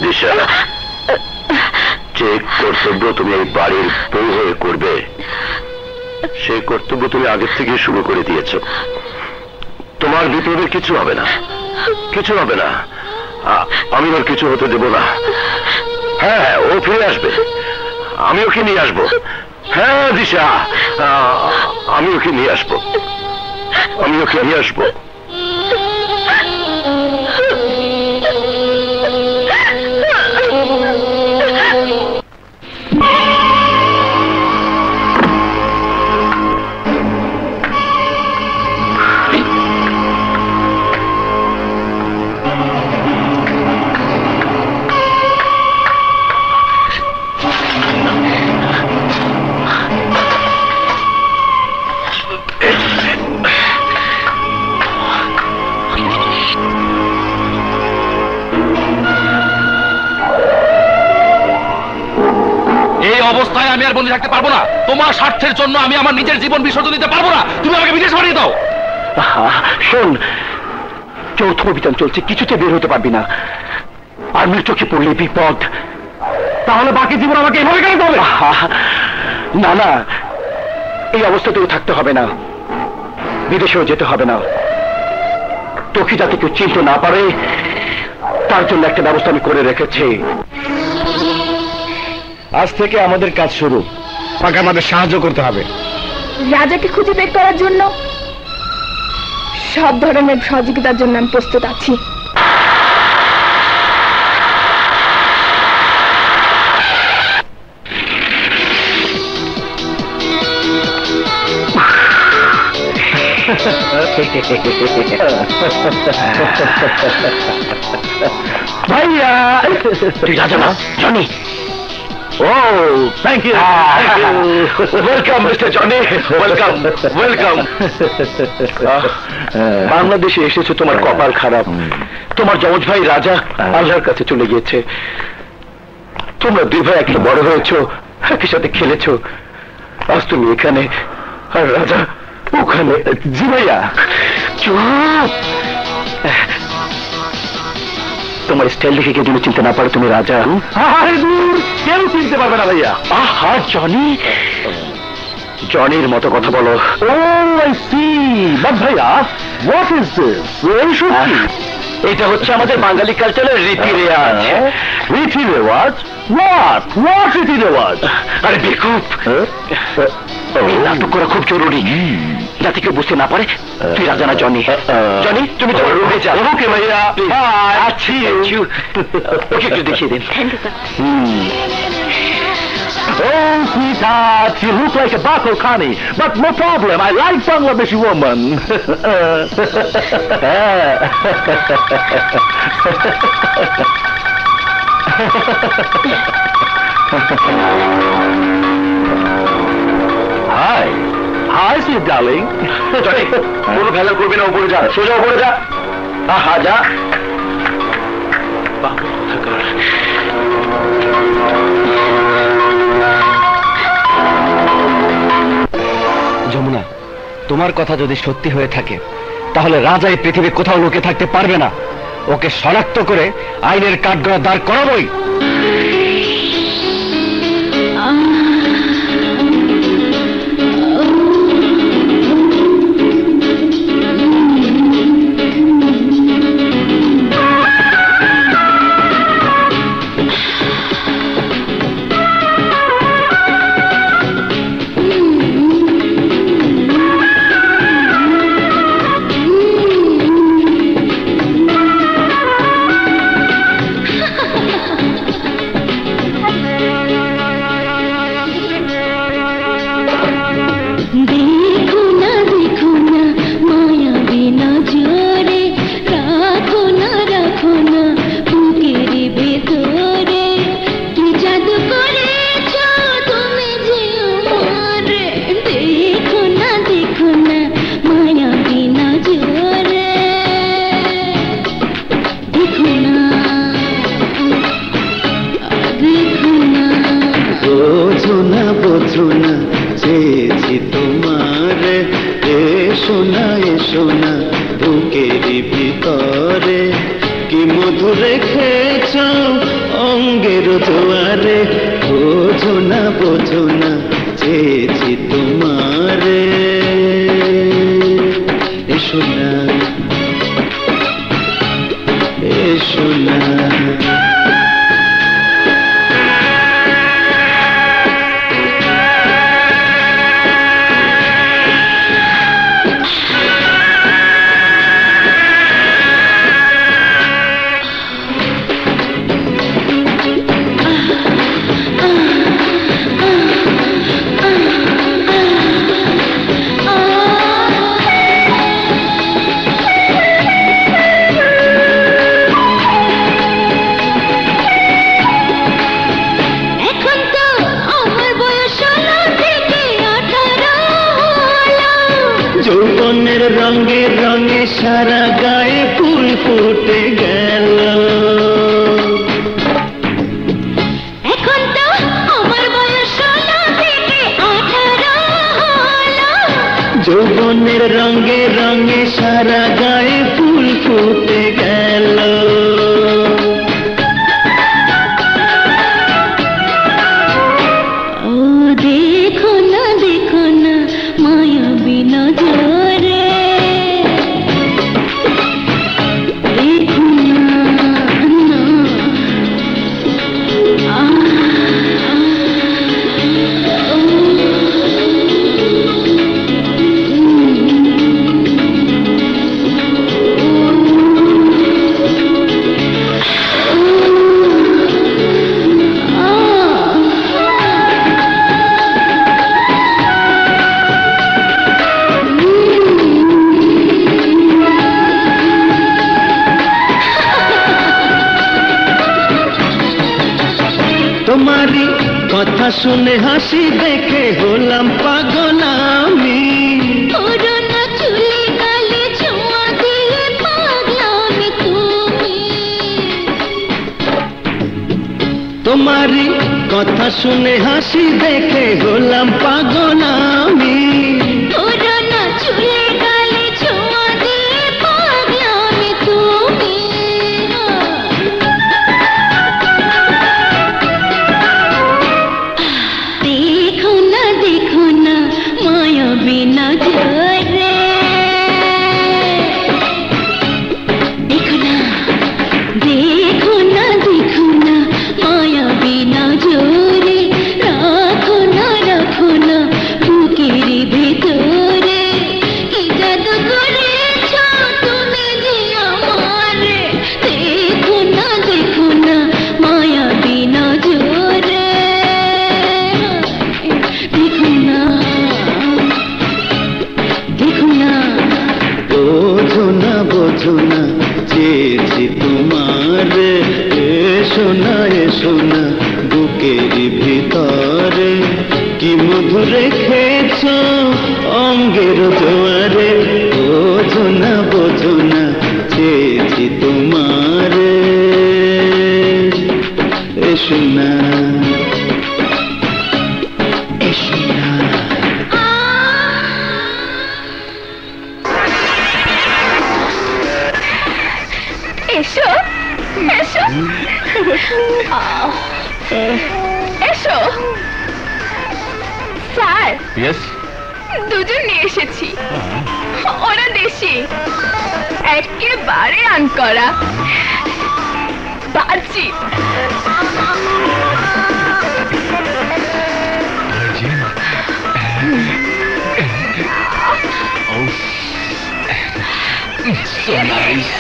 দিশা, যে কর্তব্য তুমি এই বাড়ির বউ হয়ে করবে সেই কর্তব্য তুমি আগের থেকে শুরু করে দিয়েছ। তোমার বিপদের কিছু হবে না, কিছু হবে না। আমি ওর কিছু হতে দেব না। হ্যাঁ, ও ফিরে আসবে, আমি ওকে নিয়ে আসবো। হ্যাঁ দিশা, আমি ওকে নিয়ে আসবো, আমি ওকে নিয়ে আসবো। অবস্থায় আমি আর বন্দি থাকতে পারবো না। তোমার স্বার্থের জন্য আমি আমার নিজের জীবন বিসর্জন দিতে পারবো না। তুমি আমাকে বিদেশ পাঠিয়ে দাও। শোন, চৌথ অভিযান চলছে, কিছুতে বের হতে পারবি না। আর মেয়ের চোখে পড়লে বিপদ। তাহলে বাকি জীবন আমাকে এভাবে কাটাতে হবে? না না, এই অবস্থাতেও থাকতে হবে না, বিদেশেও যেতে হবে না। তোকে যাতে কেউ চিনতে না পারে তার জন্য একটা ব্যবস্থা আমি করে রেখেছি। আজ থেকে আমাদের কাজ শুরু। তাকে আমাদের সাহায্য করতে হবে। রাজাকে খুঁজে বের করার জন্য সব ধরনের সহযোগিতার জন্য আমি প্রস্তুত আছি। ভাইয়া, তুই রাজা না Johnny? Oh, thank you. Welcome, Mr. Johnny. Welcome, welcome. বাংলাদেশে এসেছো, তোমার কপাল খারাপ। তোমার যমজ ভাই রাজা আল্লাহর কাছে চলে গিয়েছে। তোমরা দুই ভাই একসাথে বড় হয়েছো, একই সাথে খেলেছো। আজ তুমি এখানে আর রাজা ওখানে। জি ভাইয়া, চুপ। তোমার স্টাইল দেখে কেউ চিনতে না পারে তুমি রাজা। আরে দূর, কেউ চিনতে পারবে না ভাইয়া। আহা জনি, জনির মতো কথা বলো। ও আই সি, বাট ভাইয়া হোয়াট ইজ দিস? এটা হচ্ছে আমাদের বাঙালি কালচারের রীতি রেওয়াজ। রীতি রেওয়াজ? হোয়াট রীতি রেওয়াজ? আরে বেকুব, এই নাটক করা খুব জরুরি যাতে কেউ বুঝতে না পারে তুই রাজা না জনি। জনি, তুমি তোমার রুমে যাও। ওকে ভাইয়া, আছি। ওকে একটু দেখিয়ে দিন। Oh, sweetheart, you look like a Bakal Khani, but no problem, I like Bangladeshi woman. Hi. Hi, sweet darling. Johnny, কোনো ভেলা করবি না, উপরে যা, সোজা উপরে যা। আহা যা। যমুনা, তোমার কথা যদি সত্যি হয়ে থাকে তাহলে রাজা এই পৃথিবী কোথাও লুকে থাকতে পারবে না। ওকে শনাক্ত করে আইনের কাঠগড়া দাঁড় করাবই। এসো না বুকেরই ভিতরে কি মধু রেখেছ অঙ্গের জোয়ারে বোঝো না চেয়েছি তোমারে এসো না রঙে রঙে সারা গায়ে ফুল ফুটে গেল এখন তো আমার বয়স 16 থেকে 18 হলো যৌবনের রঙে রঙে সারা গায়ে ফুল ফুটে গেল ও দেখো না মায়াবী নজরে তোমারি কথা শুনে হাসি দেখে হলাম পাগল আমি পুরনো চুলে গালে ছোঁয়া দিয়ে পাগলামি তুমি তোমারি কথা শুনে হাসি দেখে হলাম পাগল আমি পুরনো চুলে গালে ছোঁয়া দিয়ে পাগলামি তুমি দেখো না মায়াবী নজরে দেখো না মায়াবী নজরে রাখো না বুকের ভিতরে কি জাদু করেছো তুমি যে আমারে দেখো না মায়াবী নজরে দেখো না বোঝো না চেয়েছি তোমার এসো না বুকের ভিতরে কি মধু রেখেছ অঙ্গের জোয়ারে বোঝো না চেয়েছি তোমার এসো না এসো স্যার দুজন নিয়ে এসেছি ওরা দেশি একেবারে আনকরা বাজি So nice.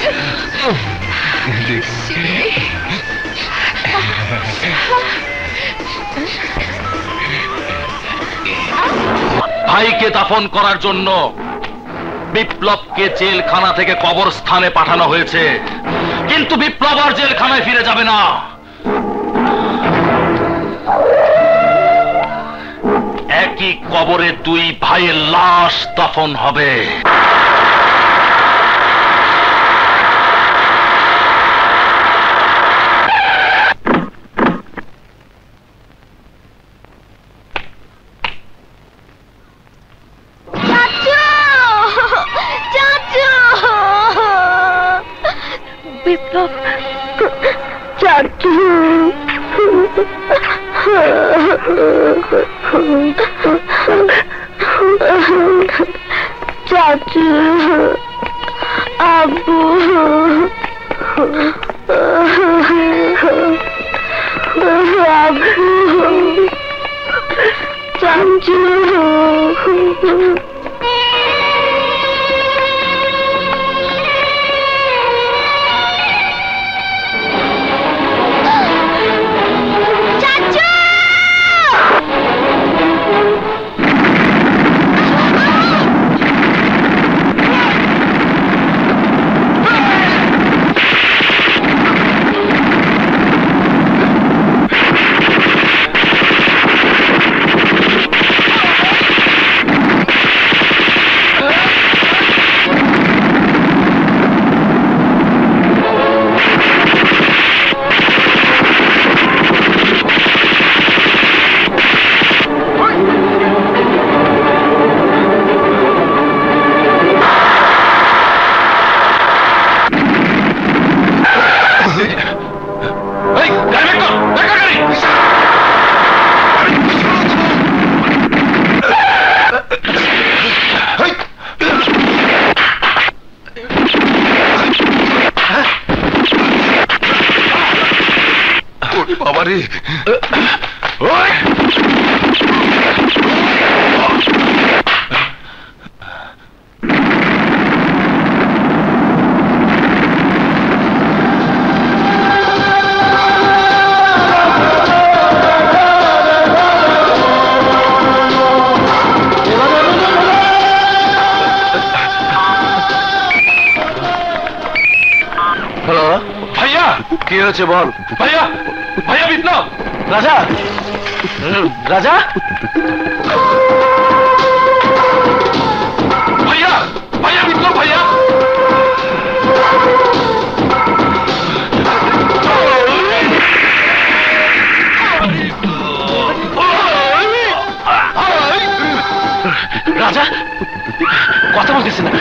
ভাইকে দাফন করার জন্য বিপ্লবকে জেলখানা থেকে কবরস্থানে পাঠানো হয়েছে, কিন্তু বিপ্লব আর জেলখানায় ফিরে যাবে না। একই কবরে দুই ভাইয়ের লাশ দাফন হবে। চাচু চাচু, আব্বু, আব্বু, চাচু। বাবারে হ্যালো ভাইয়া, কি হয়েছে বল। ভাইয়া, ভাইয়া বিপ্লব, রাজা, রাজা, ভাইয়া, ভাইয়া বিপ্লব, ভাইয়া, রাজা কথা বলতেছে না।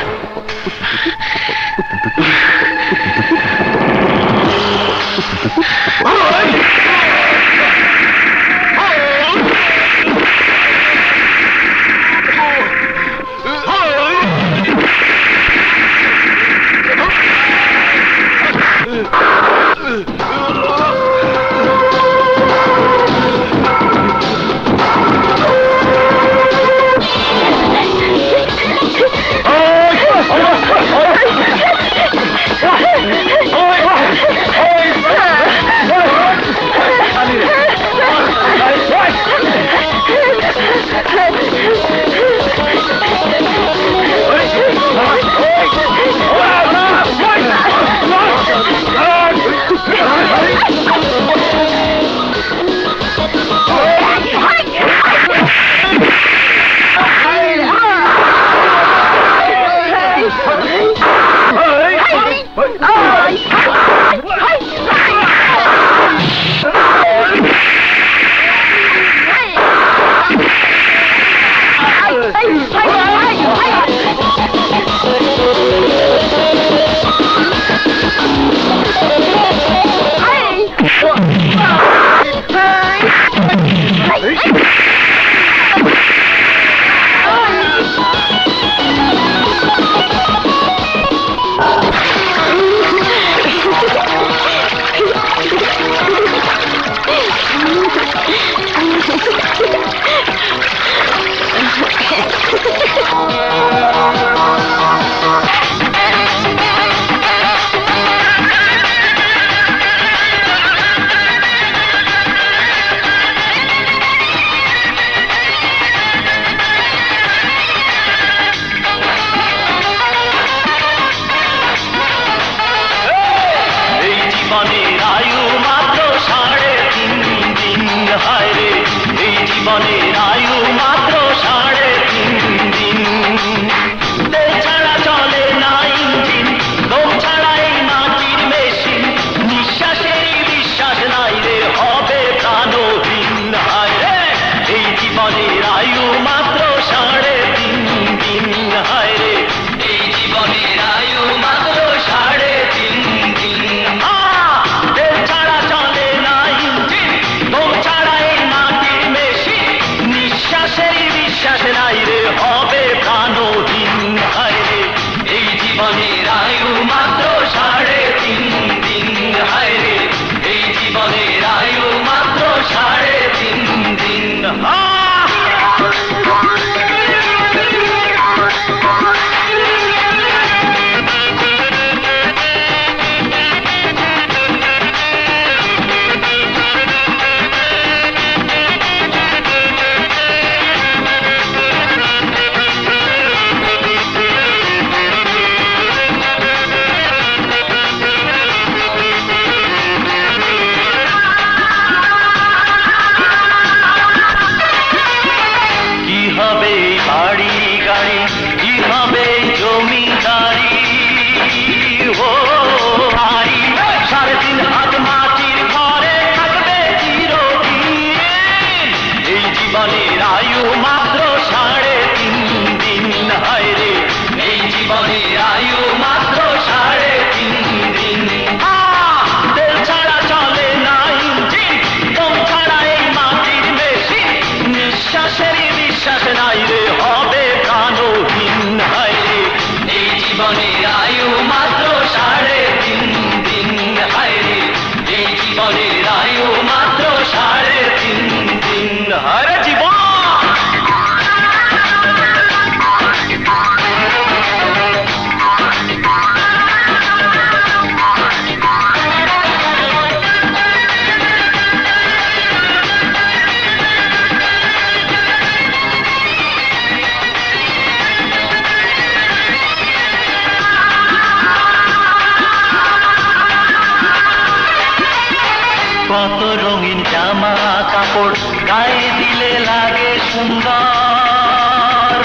কাপড় গায়ে দিলে লাগে সুন্দর,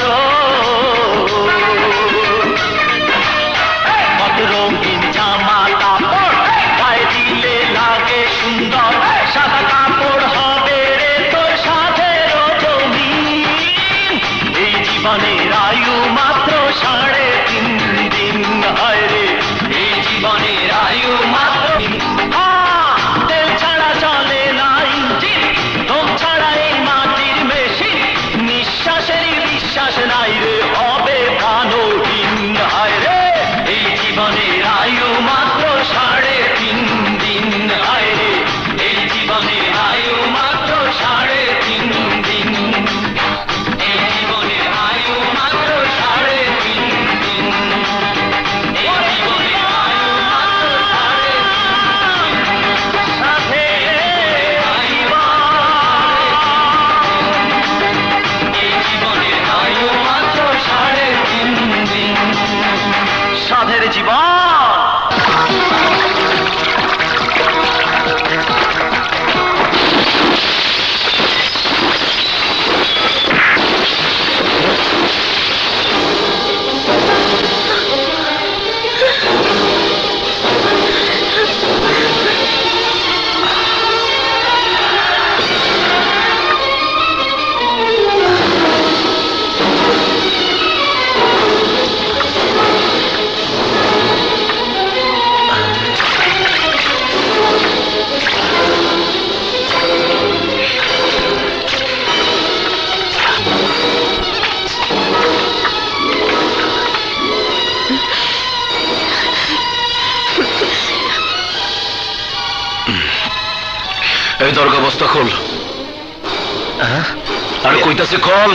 কত রঙিন জামা কাপড় গায়ে দিলে লাগে সুন্দর, সাদা কাপড় হবে রে তোর সাথের জমিন। এই জীবনের আয়ু মাত্র 3.5 দিন, হয় রে এই জীবনের আয়ু মাত্র। তেল ছাড়া চলে না ইঞ্জিন, দম ছাড়া এই মাটির মেশিন, নিঃশ্বাসেরই বিশ্বাস নাই রে হবে প্রাণহীন, হয় রে এই জীবনের আয়ু মাত্র 3.5 দিন, হয় রে এই জীবনের আয়ু মাত্র 3.5 দিন, এই জীবনের আয়ু মাত্র 3.5 দিন, এই জীবনের আয়ু মাত্র 3.5 দিন, সাধের জীবন। এই দরগা বস্তা খোল। আর কইতাছে খোল।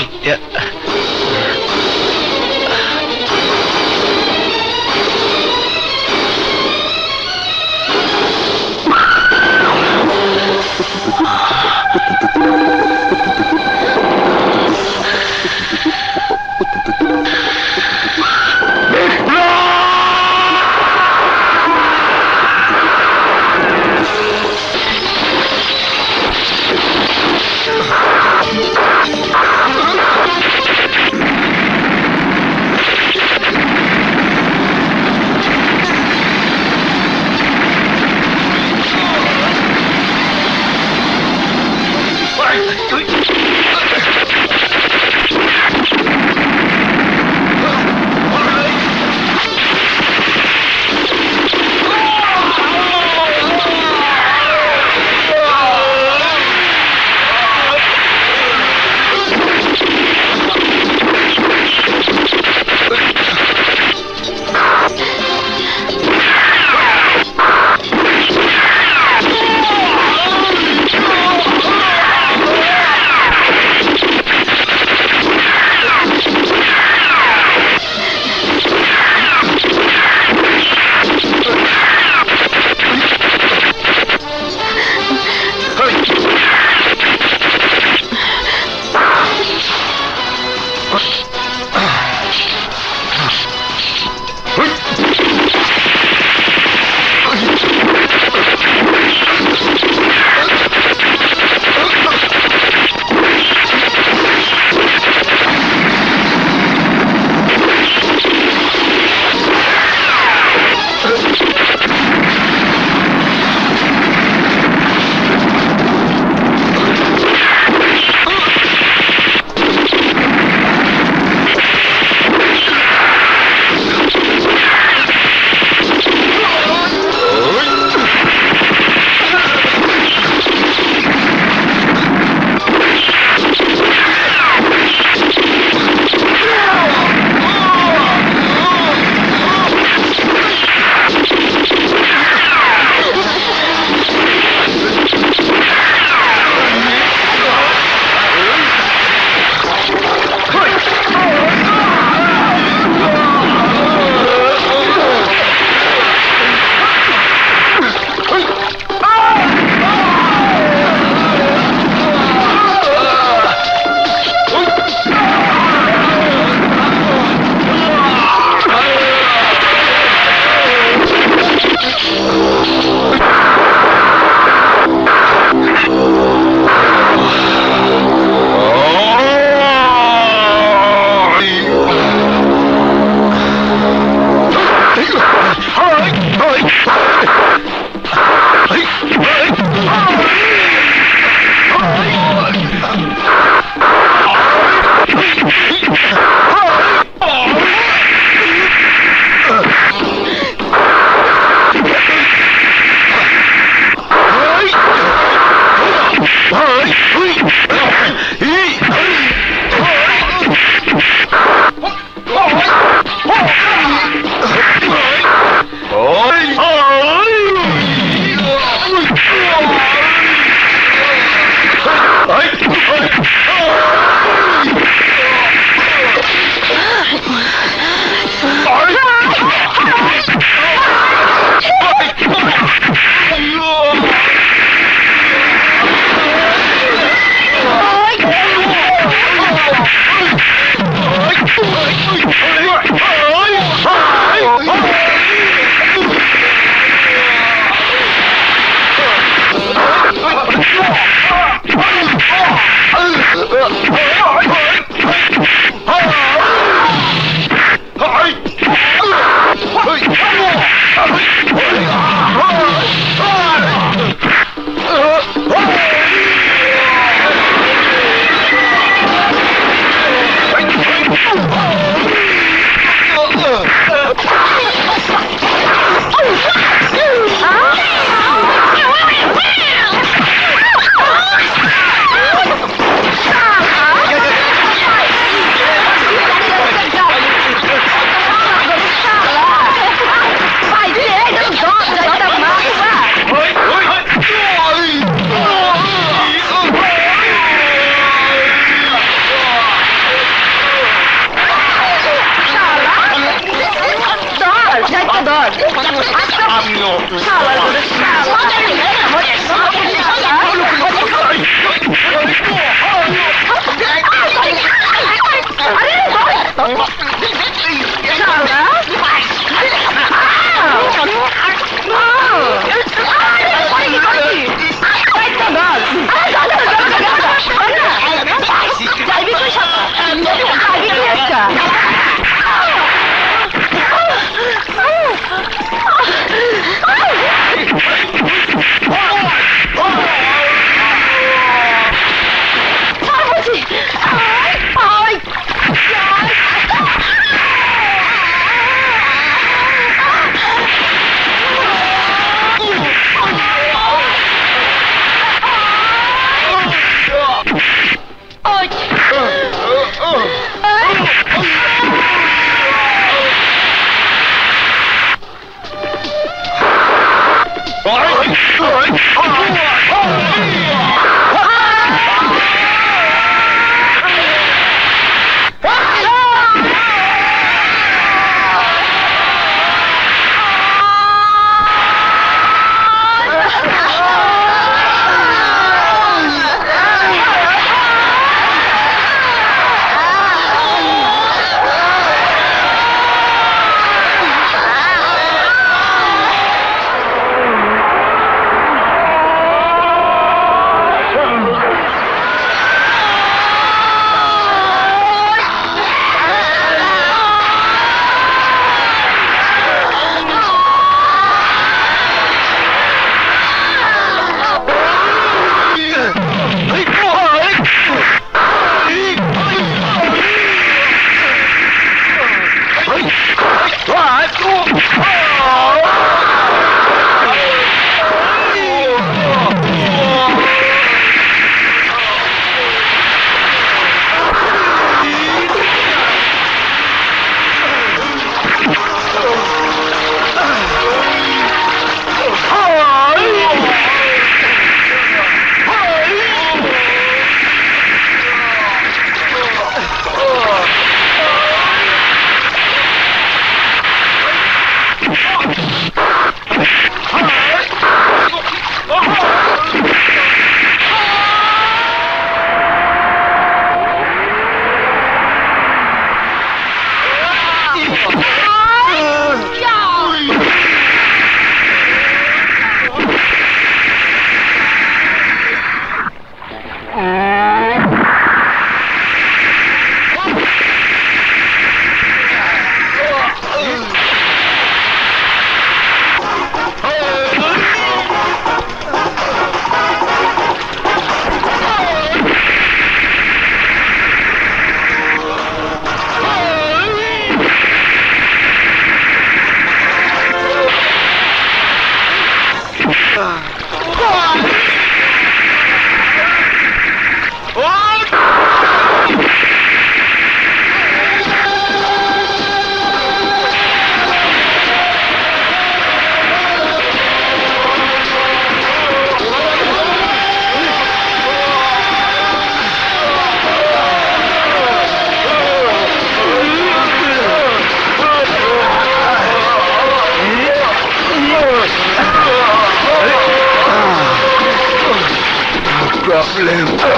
করলে